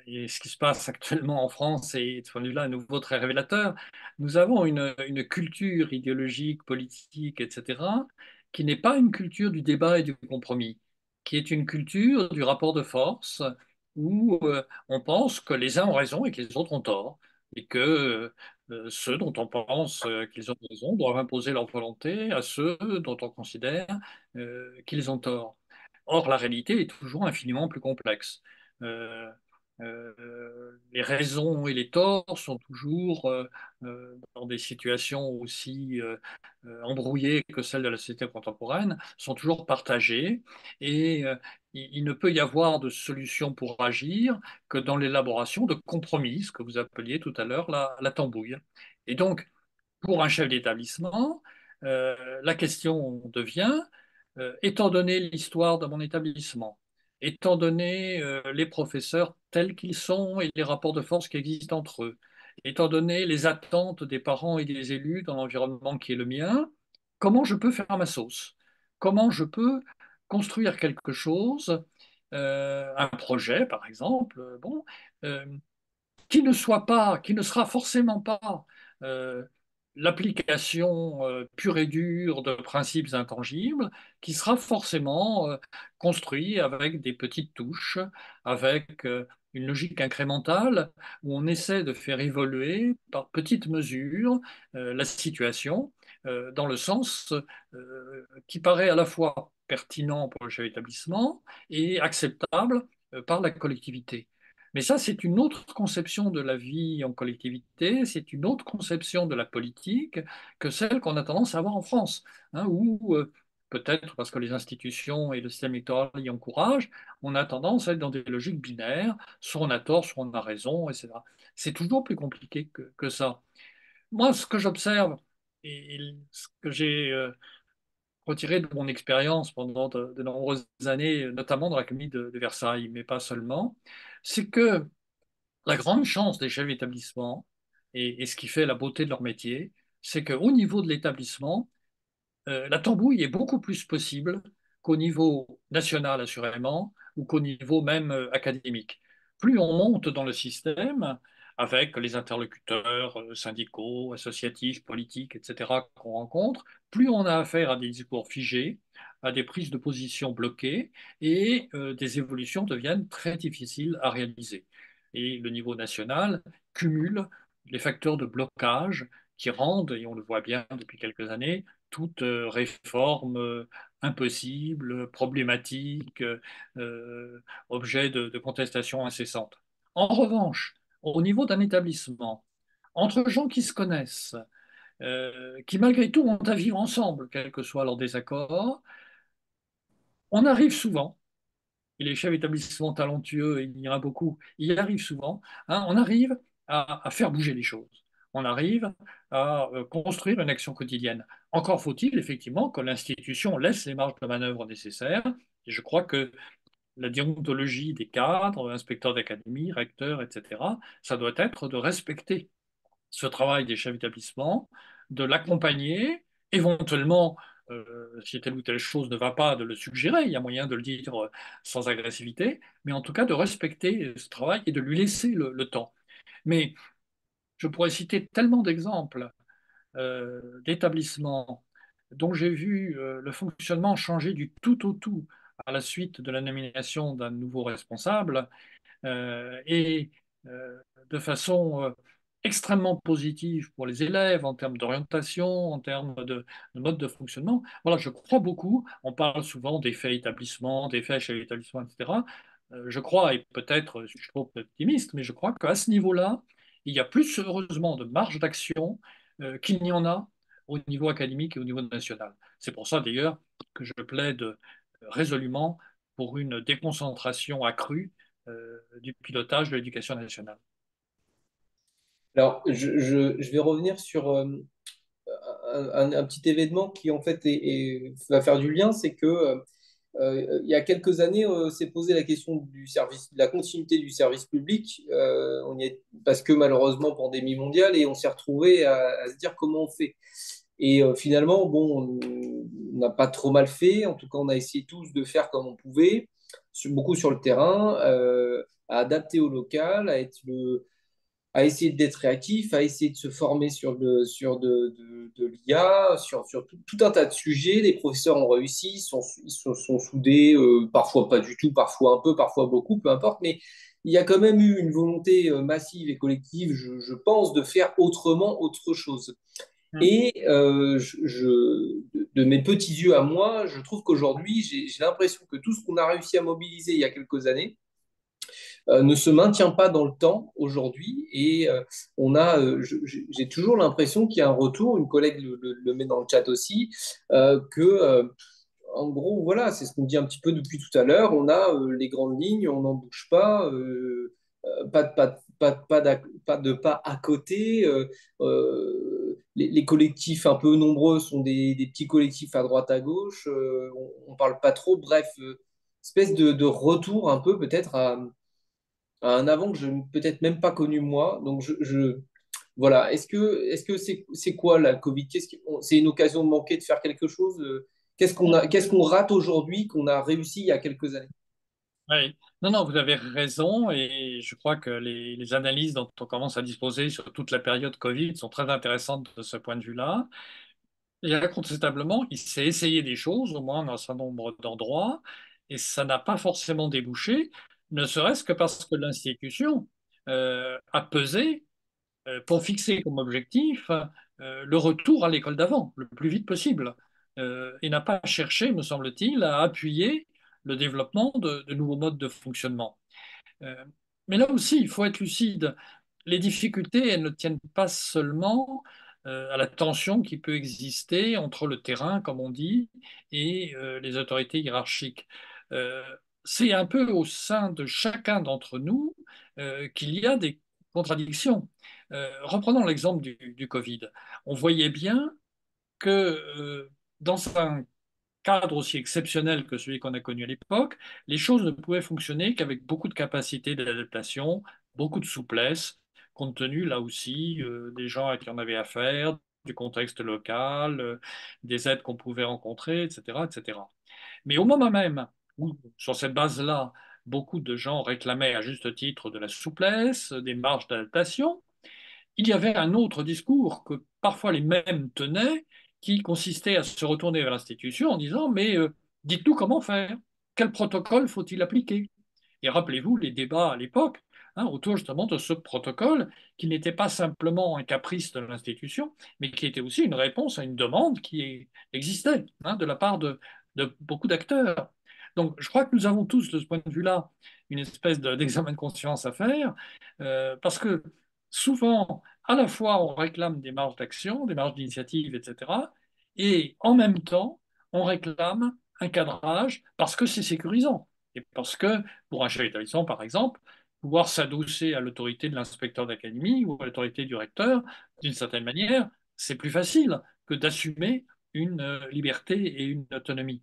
et ce qui se passe actuellement en France est de ce point de vue-là à nouveau très révélateur, nous avons une culture idéologique, politique, etc., qui n'est pas une culture du débat et du compromis, qui est une culture du rapport de force où on pense que les uns ont raison et que les autres ont tort, et que ceux dont on pense qu'ils ont raison doivent imposer leur volonté à ceux dont on considère qu'ils ont tort. Or, la réalité est toujours infiniment plus complexe. Euh, les raisons et les torts sont toujours, dans des situations aussi embrouillées que celles de la société contemporaine, sont toujours partagés et il ne peut y avoir de solution pour agir que dans l'élaboration de compromis, ce que vous appeliez tout à l'heure la tambouille. Et donc, pour un chef d'établissement, la question devient, étant donné l'histoire de mon établissement, étant donné les professeurs tels qu'ils sont et les rapports de force qui existent entre eux, étant donné les attentes des parents et des élus dans l'environnement qui est le mien, comment je peux faire ma sauce? Comment je peux construire quelque chose, un projet par exemple, bon, euh, qui ne soit pas, qui ne sera forcément pas euh, l'application pure et dure de principes intangibles, qui sera forcément construit avec des petites touches, avec une logique incrémentale, où on essaie de faire évoluer par petites mesures la situation, dans le sens qui paraît à la fois pertinent pour le chef d'établissement et acceptable par la collectivité. Mais ça, c'est une autre conception de la vie en collectivité, c'est une autre conception de la politique que celle qu'on a tendance à avoir en France, hein, où peut-être parce que les institutions et le système électoral y encouragent, on a tendance à être dans des logiques binaires, soit on a tort, soit on a raison, etc. C'est toujours plus compliqué que ça. Moi, ce que j'observe et ce que j'ai retiré de mon expérience pendant de nombreuses années, notamment dans l'Académie de Versailles, mais pas seulement, c'est que la grande chance des chefs d'établissement, et ce qui fait la beauté de leur métier, c'est qu'au niveau de l'établissement, la tambouille est beaucoup plus possible qu'au niveau national, assurément, ou qu'au niveau même académique. Plus on monte dans le système, avec les interlocuteurs syndicaux, associatifs, politiques, etc., qu'on rencontre, plus on a affaire à des discours figés, à des prises de position bloquées, et des évolutions deviennent très difficiles à réaliser. Et le niveau national cumule les facteurs de blocage qui rendent, et on le voit bien depuis quelques années, toute réforme impossible, problématique, objet de contestation incessante. En revanche, au niveau d'un établissement, entre gens qui se connaissent, qui malgré tout ont à vivre ensemble, quels que soient leurs désaccords, on arrive souvent, et les chefs d'établissement talentueux, il y en a beaucoup, il y arrive souvent, hein, on arrive à faire bouger les choses. On arrive à construire une action quotidienne. Encore faut-il effectivement que l'institution laisse les marges de manœuvre nécessaires. Et je crois que la déontologie des cadres, inspecteurs d'académie, recteurs, etc., ça doit être de respecter ce travail des chefs d'établissement, de l'accompagner, éventuellement, si telle ou telle chose ne va pas, de le suggérer, il y a moyen de le dire sans agressivité, mais en tout cas de respecter ce travail et de lui laisser le temps. Mais je pourrais citer tellement d'exemples d'établissements dont j'ai vu le fonctionnement changer du tout au tout à la suite de la nomination d'un nouveau responsable, et de façon extrêmement positive pour les élèves en termes d'orientation, en termes de mode de fonctionnement. Voilà, je crois beaucoup. On parle souvent d'effets établissement, d'effets chez l'établissement, etc. Je crois, et peut-être je suis trop optimiste, mais je crois qu'à ce niveau-là, il y a plus heureusement de marge d'action qu'il n'y en a au niveau académique et au niveau national. C'est pour ça d'ailleurs que je plaide résolument pour une déconcentration accrue du pilotage de l'éducation nationale. Alors, je vais revenir sur un petit événement qui, en fait, va faire du lien, c'est que il y a quelques années, s'est posé la question du service, de la continuité du service public, parce que malheureusement, pandémie mondiale, et on s'est retrouvé à se dire comment on fait. Et finalement, bon, on n'a pas trop mal fait. En tout cas, on a essayé tous de faire comme on pouvait, beaucoup sur le terrain, à adapter au local, à essayer d'être réactif, à essayer de se former sur de l'IA, sur tout un tas de sujets. Les professeurs ont réussi, sont soudés, parfois pas du tout, parfois un peu, parfois beaucoup, peu importe, mais il y a quand même eu une volonté massive et collective, je pense, de faire autrement autre chose. Et de mes petits yeux à moi, je trouve qu'aujourd'hui, j'ai l'impression que tout ce qu'on a réussi à mobiliser il y a quelques années, ne se maintient pas dans le temps aujourd'hui. Et j'ai toujours l'impression qu'il y a un retour, une collègue le met dans le chat aussi, en gros, voilà, c'est ce qu'on dit un petit peu depuis tout à l'heure. On a les grandes lignes, on n'en bouge pas, pas de pas à côté. Les collectifs un peu nombreux sont des petits collectifs à droite à gauche. On parle pas trop. Bref, espèce de retour un peu peut-être à un avant que je n'ai peut-être même pas connu moi. Donc, voilà. Est-ce que c'est quoi la Covid? C'est une occasion de manquer de faire quelque chose? Qu'est-ce qu'on rate aujourd'hui qu'on a réussi il y a quelques années? Oui. Non, non, vous avez raison et je crois que les analyses dont on commence à disposer sur toute la période Covid sont très intéressantes de ce point de vue-là. Et incontestablement, il s'est essayé des choses, au moins dans un certain nombre d'endroits, et ça n'a pas forcément débouché, ne serait-ce que parce que l'institution a pesé pour fixer comme objectif le retour à l'école d'avant, le plus vite possible, et n'a pas cherché, me semble-t-il, à appuyer le développement de nouveaux modes de fonctionnement. Euh, mais là aussi, il faut être lucide. Les difficultés, elles ne tiennent pas seulement à la tension qui peut exister entre le terrain, comme on dit, et les autorités hiérarchiques. Euh, c'est un peu au sein de chacun d'entre nous qu'il y a des contradictions. Reprenons l'exemple du Covid. On voyait bien que dans un cadre aussi exceptionnel que celui qu'on a connu à l'époque, les choses ne pouvaient fonctionner qu'avec beaucoup de capacité d'adaptation, beaucoup de souplesse, compte tenu là aussi des gens à qui on avait affaire, du contexte local, des aides qu'on pouvait rencontrer, etc., etc. Mais au moment même où, sur cette base-là, beaucoup de gens réclamaient à juste titre de la souplesse, des marges d'adaptation, il y avait un autre discours que parfois les mêmes tenaient, qui consistait à se retourner vers l'institution en disant, mais dites-nous comment faire, quel protocole faut-il appliquer? Et rappelez-vous les débats à l'époque, hein, autour justement de ce protocole qui n'était pas simplement un caprice de l'institution, mais qui était aussi une réponse à une demande qui existait, hein, de la part de beaucoup d'acteurs. Donc je crois que nous avons tous, de ce point de vue-là, une espèce d'examen de conscience à faire, parce que souvent, à la fois, on réclame des marges d'action, des marges d'initiative, etc., et en même temps, on réclame un cadrage parce que c'est sécurisant. Et parce que, pour un chef d'établissement, par exemple, pouvoir s'adosser à l'autorité de l'inspecteur d'académie ou à l'autorité du recteur, d'une certaine manière, c'est plus facile que d'assumer une liberté et une autonomie.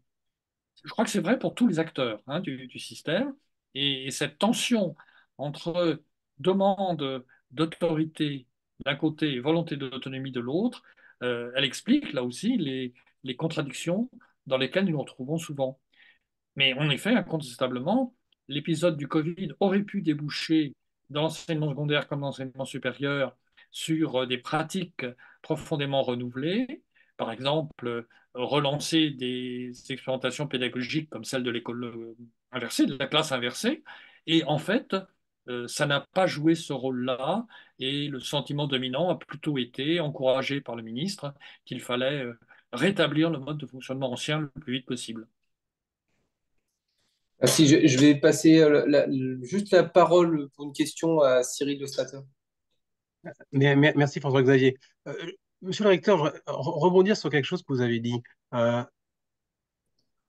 Je crois que c'est vrai pour tous les acteurs, hein, du système. Et cette tension entre demande d'autorité d'un côté et volonté d'autonomie de l'autre, elle explique là aussi les contradictions dans lesquelles nous nous retrouvons souvent. Mais en effet, incontestablement, l'épisode du Covid aurait pu déboucher dans l'enseignement secondaire comme dans l'enseignement supérieur sur des pratiques profondément renouvelées. Par exemple, relancer des expérimentations pédagogiques comme celle de l'école inversée, de la classe inversée. Et en fait, ça n'a pas joué ce rôle-là. Et le sentiment dominant a plutôt été, encouragé par le ministre, qu'il fallait rétablir le mode de fonctionnement ancien le plus vite possible. Si je vais passer juste la parole pour une question à Cyril Le Stater. Merci François-Xavier. Monsieur le recteur, rebondir sur quelque chose que vous avez dit. Euh,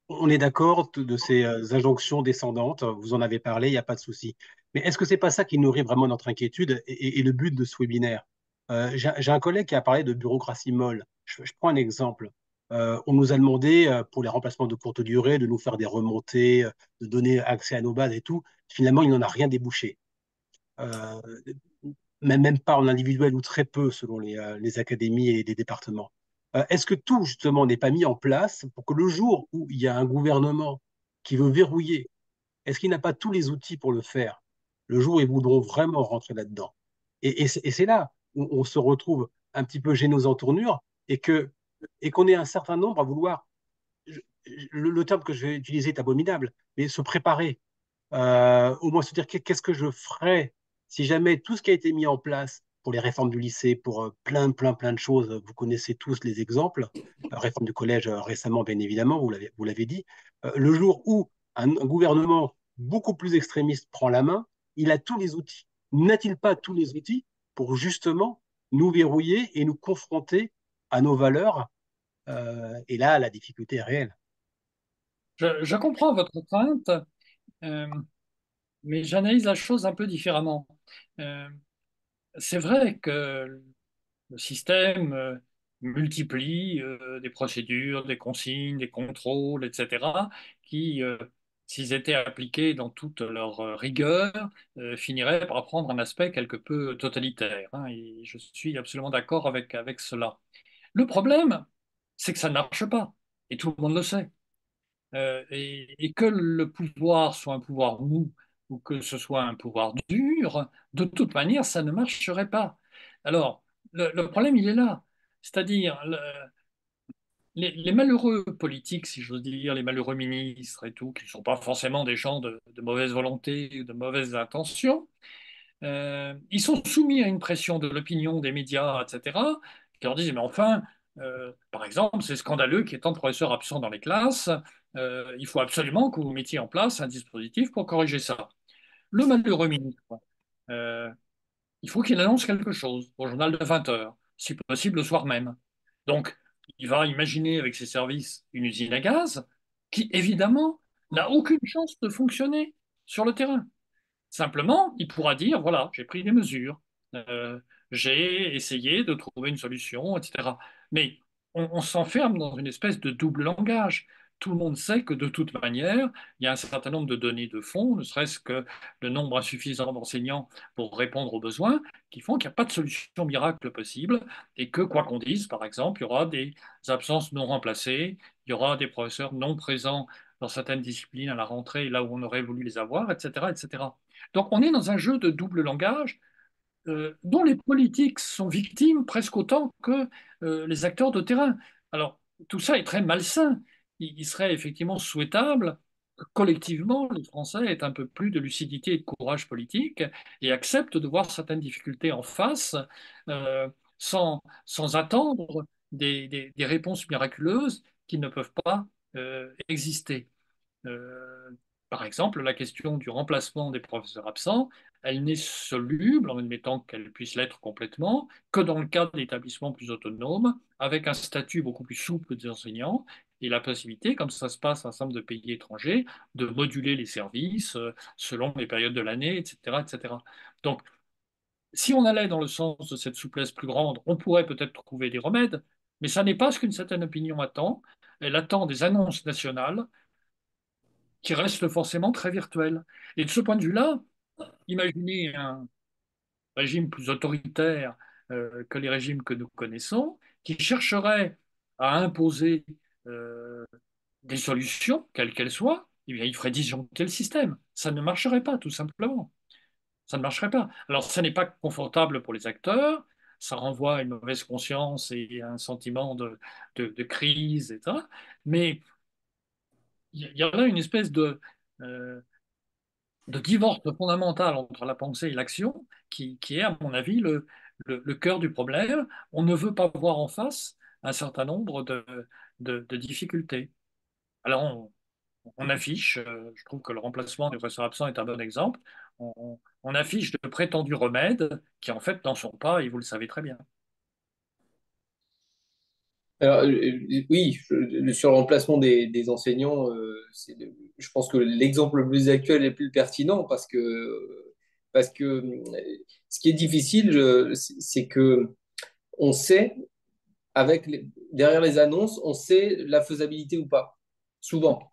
on est d'accord de ces injonctions descendantes, vous en avez parlé, il n'y a pas de souci. Mais est-ce que c'est pas ça qui nourrit vraiment notre inquiétude et le but de ce webinaire? J'ai un collègue qui a parlé de bureaucratie molle. Je prends un exemple. On nous a demandé, pour les remplacements de courte durée, de nous faire des remontées, de donner accès à nos bases et tout. Finalement, il n'en a rien débouché. Euh, même pas en individuel ou très peu selon les académies et les départements. Est-ce que tout, justement, n'est pas mis en place pour que le jour où il y a un gouvernement qui veut verrouiller, est-ce qu'il n'a pas tous les outils pour le faire, le jour où ils voudront vraiment rentrer là-dedans? Et c'est là où on se retrouve un petit peu gêné aux entournures et qu'on ait un certain nombre à vouloir, le terme que je vais utiliser est abominable, mais se préparer au moins se dire qu'est-ce que je ferais si jamais tout ce qui a été mis en place pour les réformes du lycée, pour plein de choses, vous connaissez tous les exemples, réforme du collège récemment, bien évidemment, vous l'avez dit, le jour où un gouvernement beaucoup plus extrémiste prend la main, il a tous les outils. N'a-t-il pas tous les outils pour justement nous verrouiller et nous confronter à nos valeurs et là, la difficulté est réelle. Je comprends votre crainte, euh, mais j'analyse la chose un peu différemment. Euh, c'est vrai que le système multiplie des procédures, des consignes, des contrôles, etc., qui, s'ils étaient appliqués dans toute leur rigueur, finiraient par prendre un aspect quelque peu totalitaire, hein, et je suis absolument d'accord avec cela. Le problème, c'est que ça ne marche pas, et tout le monde le sait. Et que le pouvoir soit un pouvoir mou ou que ce soit un pouvoir dur, de toute manière, ça ne marcherait pas. Alors, le problème, il est là. C'est-à-dire, les malheureux politiques, si j'ose dire, les malheureux ministres et tout, qui ne sont pas forcément des gens de mauvaise volonté ou de mauvaises intentions, ils sont soumis à une pression de l'opinion, des médias, etc., qui leur disent, mais enfin, par exemple, c'est scandaleux qu'il y ait tant de professeurs absents dans les classes, il faut absolument que vous mettiez en place un dispositif pour corriger ça. Le malheureux ministre, euh, il faut qu'il annonce quelque chose au journal de 20 heures, si possible le soir même. Donc, il va imaginer avec ses services une usine à gaz qui, évidemment, n'a aucune chance de fonctionner sur le terrain. Simplement, il pourra dire, voilà, j'ai pris des mesures, euh, j'ai essayé de trouver une solution, etc. Mais on s'enferme dans une espèce de double langage. Tout le monde sait que de toute manière, il y a un certain nombre de données de fond, ne serait-ce que le nombre insuffisant d'enseignants pour répondre aux besoins, qui font qu'il n'y a pas de solution miracle possible et que, quoi qu'on dise, par exemple, il y aura des absences non remplacées, il y aura des professeurs non présents dans certaines disciplines à la rentrée, là où on aurait voulu les avoir, etc., etc. Donc on est dans un jeu de double langage dont les politiques sont victimes presque autant que les acteurs de terrain. Alors tout ça est très malsain. Il serait effectivement souhaitable que collectivement les Français aient un peu plus de lucidité et de courage politique et acceptent de voir certaines difficultés en face euh, sans attendre des réponses miraculeuses qui ne peuvent pas exister. Euh, Par exemple, la question du remplacement des professeurs absents, elle n'est soluble, en admettant qu'elle puisse l'être complètement, que dans le cadre d'établissements plus autonomes, avec un statut beaucoup plus souple des enseignants et la possibilité, comme ça se passe dans un certain nombre de pays étrangers, de moduler les services selon les périodes de l'année, etc., etc. Donc, si on allait dans le sens de cette souplesse plus grande, on pourrait peut-être trouver des remèdes, mais ça n'est pas ce qu'une certaine opinion attend. Elle attend des annonces nationales qui reste forcément très virtuel. Et de ce point de vue-là, imaginez un régime plus autoritaire que les régimes que nous connaissons, qui chercherait à imposer euh, des solutions, quelles qu'elles soient, eh bien, il ferait disjoncter le système. Ça ne marcherait pas, tout simplement. Ça ne marcherait pas. Alors, ça n'est pas confortable pour les acteurs, ça renvoie à une mauvaise conscience et à un sentiment de crise, etc. Mais il y a là une espèce euh, de divorce fondamental entre la pensée et l'action, qui est, à mon avis, le cœur du problème. On ne veut pas voir en face un certain nombre de difficultés. Alors, on affiche, je trouve que le remplacement du professeur absent est un bon exemple, on affiche de prétendus remèdes qui, en fait, n'en sont pas, et vous le savez très bien. Alors, oui, sur le remplacement des enseignants, je pense que l'exemple le plus actuel est le plus pertinent parce que ce qui est difficile, c'est que on sait, derrière les annonces, on sait la faisabilité ou pas. Souvent,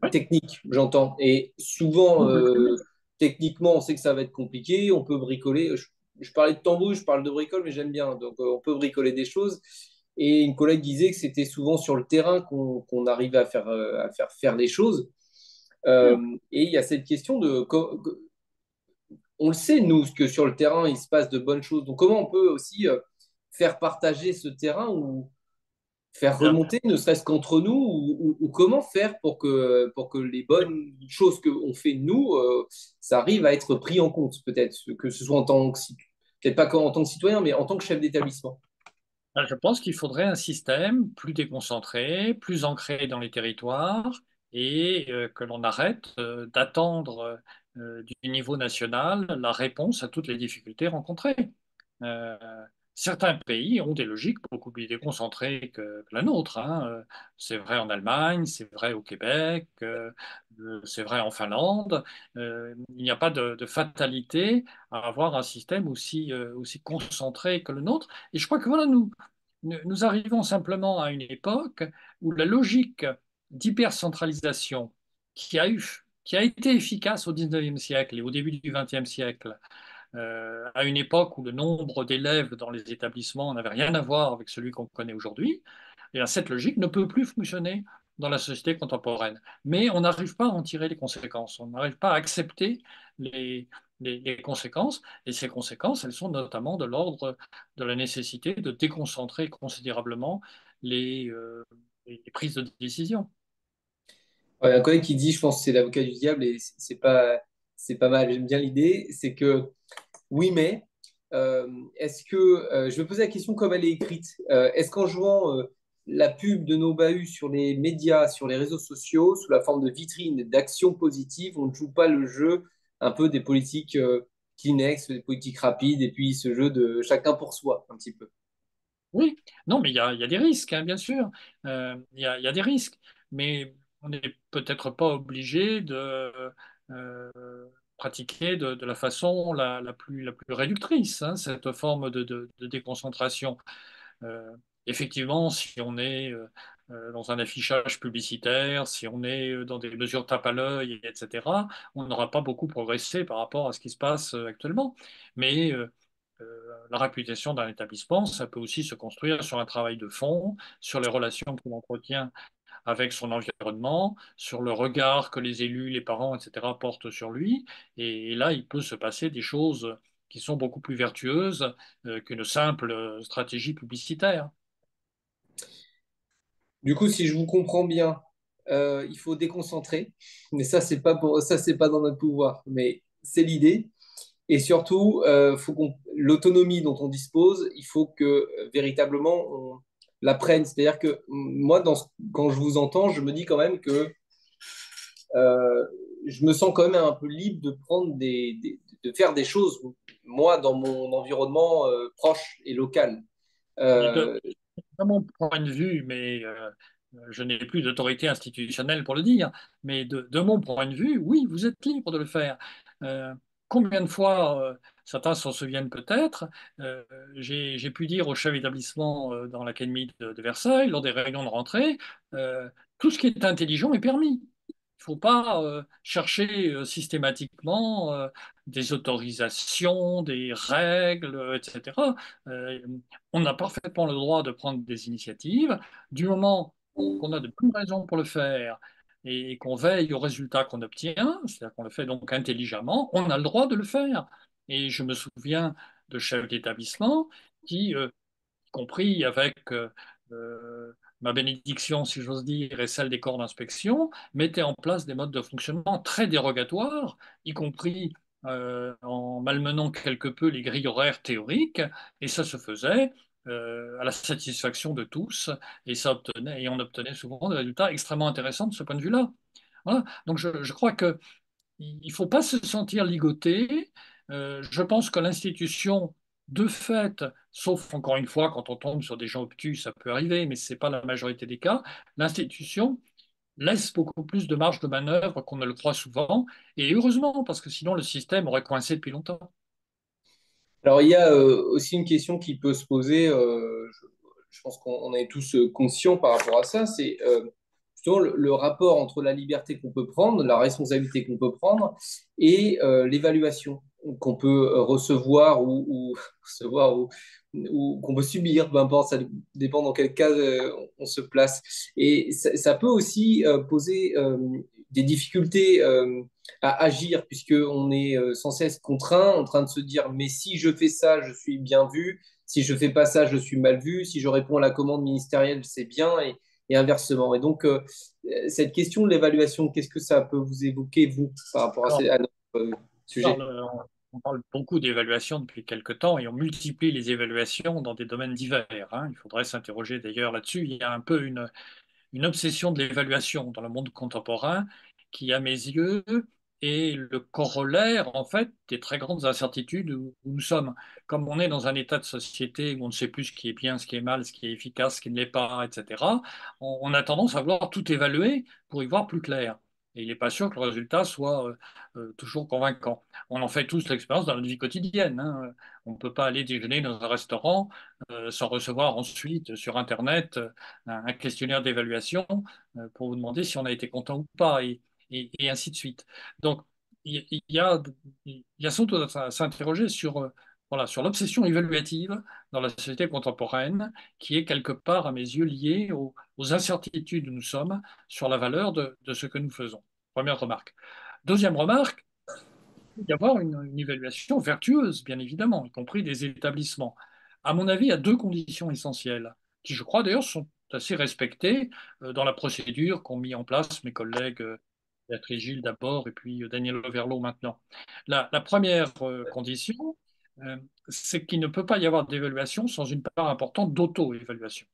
Oui, technique, j'entends. Et souvent, complètement. techniquement, on sait que ça va être compliqué. On peut bricoler. Je parlais de tambouille, je parle de bricole, mais j'aime bien. Donc, on peut bricoler des choses. Et une collègue disait que c'était souvent sur le terrain qu'on arrivait à faire les choses. Et il y a cette question on le sait, nous, que sur le terrain, il se passe de bonnes choses. Donc, comment on peut aussi faire partager ce terrain ou faire Bien. remonter, ne serait-ce qu'entre nous, ou comment faire pour que les bonnes choses qu'on fait nous, ça arrive à être pris en compte, peut-être, que ce soit peut-être pas en tant que citoyen, mais en tant que chef d'établissement. Je pense qu'il faudrait un système plus déconcentré, plus ancré dans les territoires et que l'on arrête d'attendre du niveau national la réponse à toutes les difficultés rencontrées. Euh, Certains pays ont des logiques beaucoup plus déconcentrées que la nôtre, hein. C'est vrai en Allemagne, c'est vrai au Québec, c'est vrai en Finlande. Il n'y a pas de fatalité à avoir un système aussi concentré que le nôtre. Et je crois que voilà, nous arrivons simplement à une époque où la logique d'hypercentralisation qui a été efficace au 19e siècle et au début du 20e siècle, à une époque où le nombre d'élèves dans les établissements n'avait rien à voir avec celui qu'on connaît aujourd'hui, et bien, cette logique ne peut plus fonctionner dans la société contemporaine. Mais on n'arrive pas à en tirer les conséquences, on n'arrive pas à accepter les, les conséquences, et ces conséquences, elles sont notamment de l'ordre de la nécessité de déconcentrer considérablement les, euh, les prises de décision. Ouais, un collègue qui dit, je pense que c'est l'avocat du diable, et c'est pas mal, j'aime bien l'idée, c'est que oui, mais. Je vais poser la question comme elle est écrite. Est-ce qu'en jouant la pub de nos bahuts sur les médias, sur les réseaux sociaux, sous la forme de vitrines, d'actions positives, on ne joue pas le jeu un peu des politiques Kleenex, des politiques rapides, et puis ce jeu de chacun pour soi, un petit peu? Oui, non, mais il y a des risques, hein, bien sûr. Il y a des risques, mais on n'est peut-être pas obligé de euh, pratiquer de la façon la plus réductrice, hein, cette forme de déconcentration. Euh, Effectivement, si on est dans un affichage publicitaire, si on est dans des mesures tape à l'œil, etc., on n'aura pas beaucoup progressé par rapport à ce qui se passe actuellement. Mais la réputation d'un établissement, ça peut aussi se construire sur un travail de fond, sur les relations qu'il entretient avec son environnement, sur le regard que les élus, les parents, etc., portent sur lui. Et là, il peut se passer des choses qui sont beaucoup plus vertueuses qu'une simple stratégie publicitaire. Du coup, si je vous comprends bien, il faut déconcentrer, mais ça, c'est pas dans notre pouvoir, mais c'est l'idée. Et surtout, l'autonomie dont on dispose, il faut que véritablement on la prenne. C'est-à-dire que moi, quand je vous entends, je me dis quand même que euh, je me sens quand même un peu libre de de faire des choses, moi, dans mon environnement proche et local. Mais Euh, de mon point de vue, mais je n'ai plus d'autorité institutionnelle pour le dire, mais de mon point de vue, oui, vous êtes libre de le faire. Euh, Combien de fois, certains s'en souviennent peut-être, euh, j'ai pu dire au chef d'établissement dans l'Académie de Versailles, lors des réunions de rentrée, euh, tout ce qui est intelligent est permis. Il ne faut pas chercher systématiquement des autorisations, des règles, etc. Euh, on a parfaitement le droit de prendre des initiatives du moment qu'on a de bonnes raisons pour le faire et qu'on veille aux résultats qu'on obtient, c'est-à-dire qu'on le fait donc intelligemment, on a le droit de le faire. Et je me souviens de chefs d'établissement qui, y compris avec ma bénédiction, si j'ose dire, et celle des corps d'inspection, mettaient en place des modes de fonctionnement très dérogatoires, y compris en malmenant quelque peu les grilles horaires théoriques, et ça se faisait à la satisfaction de tous, et on obtenait souvent des résultats extrêmement intéressants de ce point de vue-là. Voilà. Donc je crois que il ne faut pas se sentir ligoté. Je pense que l'institution, de fait, sauf encore une fois quand on tombe sur des gens obtus, ça peut arriver, mais ce n'est pas la majorité des cas, l'institution laisse beaucoup plus de marge de manœuvre qu'on ne le croit souvent, et heureusement, parce que sinon le système aurait coincé depuis longtemps. Alors, il y a aussi une question qui peut se poser, je pense qu'on est tous conscients par rapport à ça, c'est justement le rapport entre la liberté qu'on peut prendre, la responsabilité qu'on peut prendre et l'évaluation qu'on peut recevoir ou recevoir ou qu'on peut subir, peu importe, ça dépend dans quel cas on se place. Et ça peut aussi poser des difficultés à agir, puisqu'on est sans cesse contraint, en train de se dire, mais si je fais ça, je suis bien vu, si je fais pas ça, je suis mal vu, si je réponds à la commande ministérielle, c'est bien, et inversement. Et donc, cette question de l'évaluation, qu'est-ce que ça peut vous évoquer, vous, par rapport Alors, à notre sujet? on parle beaucoup d'évaluation depuis quelque temps et on multiplie les évaluations dans des domaines divers, hein. Il faudrait s'interroger d'ailleurs là-dessus. Il y a un peu une obsession de l'évaluation dans le monde contemporain qui, à mes yeux, est le corollaire, en fait, des très grandes incertitudes où nous sommes. Comme on est dans un état de société où on ne sait plus ce qui est bien, ce qui est mal, ce qui est efficace, ce qui ne l'est pas, etc., on a tendance à vouloir tout évaluer pour y voir plus clair. Et il n'est pas sûr que le résultat soit toujours convaincant. On en fait tous l'expérience dans notre vie quotidienne, hein. On ne peut pas aller déjeuner dans un restaurant sans recevoir ensuite sur Internet un questionnaire d'évaluation pour vous demander si on a été content ou pas, et ainsi de suite. Donc, il y a sans doute à s'interroger sur, voilà, sur l'obsession évaluative dans la société contemporaine, qui est quelque part, à mes yeux, liée aux incertitudes où nous sommes sur la valeur de ce que nous faisons. Première remarque. Deuxième remarque, il peut y avoir une évaluation vertueuse, bien évidemment, y compris des établissements. À mon avis, il y a deux conditions essentielles, qui, je crois d'ailleurs, sont assez respectées dans la procédure qu'ont mis en place mes collègues Béatrice Gilles d'abord et puis Daniel Overlo maintenant. La première condition, euh, c'est qu'il ne peut pas y avoir d'évaluation sans une part importante d'auto-évaluation.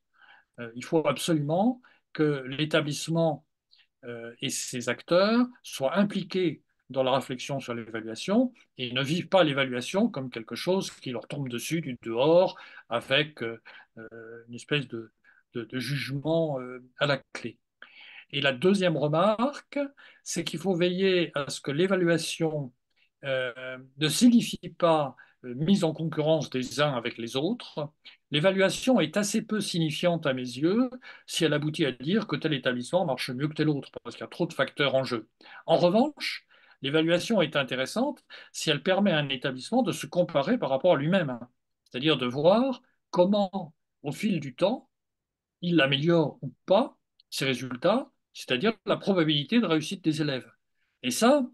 Il faut absolument que l'établissement et ses acteurs soient impliqués dans la réflexion sur l'évaluation et ne vivent pas l'évaluation comme quelque chose qui leur tombe dessus du dehors avec une espèce de jugement à la clé. Et la deuxième remarque, c'est qu'il faut veiller à ce que l'évaluation ne signifie pas mise en concurrence des uns avec les autres. L'évaluation est assez peu signifiante à mes yeux si elle aboutit à dire que tel établissement marche mieux que tel autre, parce qu'il y a trop de facteurs en jeu. En revanche, l'évaluation est intéressante si elle permet à un établissement de se comparer par rapport à lui-même, c'est-à-dire de voir comment, au fil du temps, il améliore ou pas ses résultats, c'est-à-dire la probabilité de réussite des élèves. Et ça,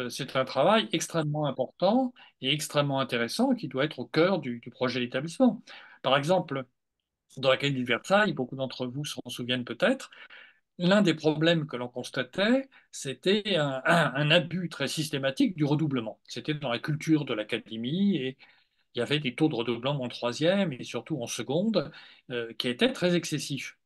c'est un travail extrêmement important et extrêmement intéressant qui doit être au cœur du projet d'établissement. Par exemple, dans l'académie de Versailles, beaucoup d'entre vous s'en souviennent peut-être, l'un des problèmes que l'on constatait, c'était un abus très systématique du redoublement. C'était dans la culture de l'académie et il y avait des taux de redoublement en troisième et surtout en seconde qui étaient très excessifs.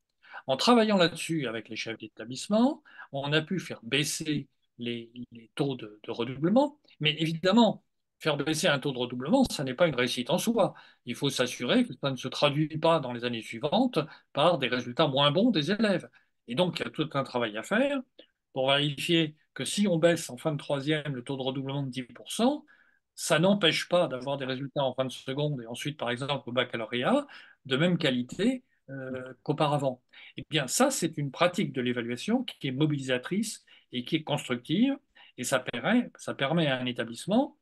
En travaillant là-dessus avec les chefs d'établissement, on a pu faire baisser les taux de redoublement, mais évidemment, faire baisser un taux de redoublement, ça n'est pas une réussite en soi. Il faut s'assurer que ça ne se traduit pas dans les années suivantes par des résultats moins bons des élèves. Et donc, il y a tout un travail à faire pour vérifier que si on baisse en fin de troisième le taux de redoublement de 10%, ça n'empêche pas d'avoir des résultats en fin de seconde et ensuite, par exemple, au baccalauréat, de même qualité qu'auparavant. Eh bien, ça, c'est une pratique de l'évaluation qui est mobilisatrice et qui est constructive, et ça permet à un établissement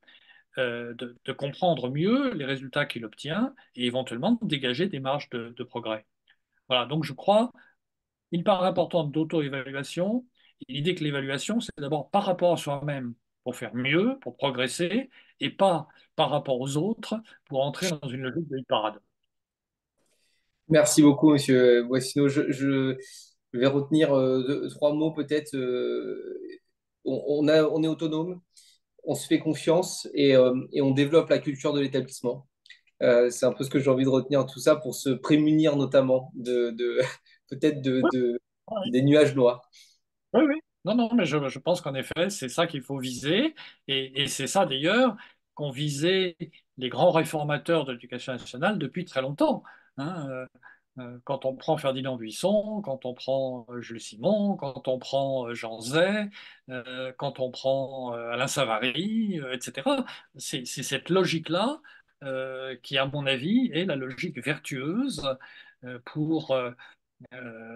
de comprendre mieux les résultats qu'il obtient et éventuellement de dégager des marges de progrès. Voilà, donc je crois une part importante d'auto-évaluation, et l'idée que l'évaluation, c'est d'abord par rapport à soi-même pour faire mieux, pour progresser, et pas par rapport aux autres pour entrer dans une logique de parade. Merci beaucoup, Monsieur Boissineau. Je vais retenir trois mots peut-être. On est autonome, on se fait confiance et on développe la culture de l'établissement. C'est un peu ce que j'ai envie de retenir tout ça pour se prémunir notamment peut-être des nuages noirs. Oui, oui. Non, non, mais je pense qu'en effet, c'est ça qu'il faut viser. Et c'est ça d'ailleurs qu'ont visé les grands réformateurs de l'éducation nationale depuis très longtemps. Hein. Quand on prend Ferdinand Buisson, quand on prend Jules Simon, quand on prend Jean Zay, quand on prend Alain Savary, etc. C'est cette logique-là qui, à mon avis, est la logique vertueuse pour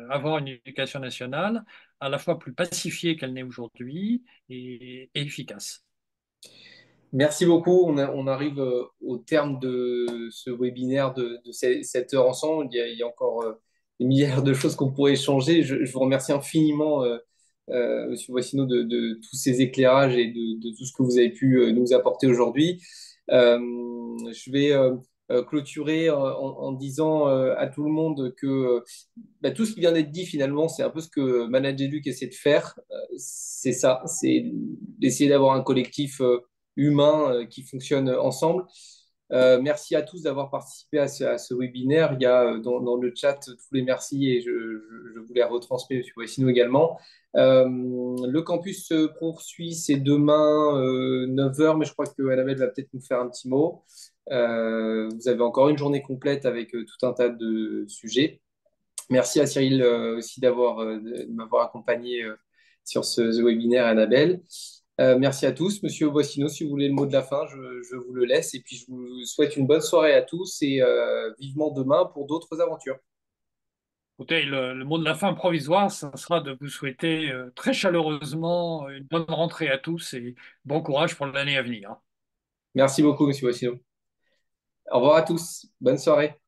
avoir une éducation nationale à la fois plus pacifiée qu'elle n'est aujourd'hui et efficace. Merci beaucoup. On arrive au terme de ce webinaire de cette heure ensemble. Il y a encore des milliards de choses qu'on pourrait échanger. Je vous remercie infiniment, Monsieur Voissino, de tous ces éclairages et de tout ce que vous avez pu nous apporter aujourd'hui. Je vais clôturer en disant à tout le monde que bah, tout ce qui vient d'être dit, finalement, c'est un peu ce que Manageduc essaie de faire. C'est ça, c'est d'essayer d'avoir un collectif humain qui fonctionne ensemble. Merci à tous d'avoir participé à ce webinaire. Il y a dans le chat tous les merci et je vous les retransmets, M. Voissino également. Le campus se poursuit, c'est demain 9 heures, mais je crois que Annabelle va peut-être nous faire un petit mot. Vous avez encore une journée complète avec tout un tas de sujets. Merci à Cyril aussi de m'avoir accompagné sur ce webinaire, Annabelle. Merci à tous. Monsieur Boissino, si vous voulez le mot de la fin, je vous le laisse. Et puis, je vous souhaite une bonne soirée à tous et vivement demain pour d'autres aventures. Écoutez, le mot de la fin provisoire, ça sera de vous souhaiter très chaleureusement une bonne rentrée à tous et bon courage pour l'année à venir. Merci beaucoup, Monsieur Boissino. Au revoir à tous. Bonne soirée.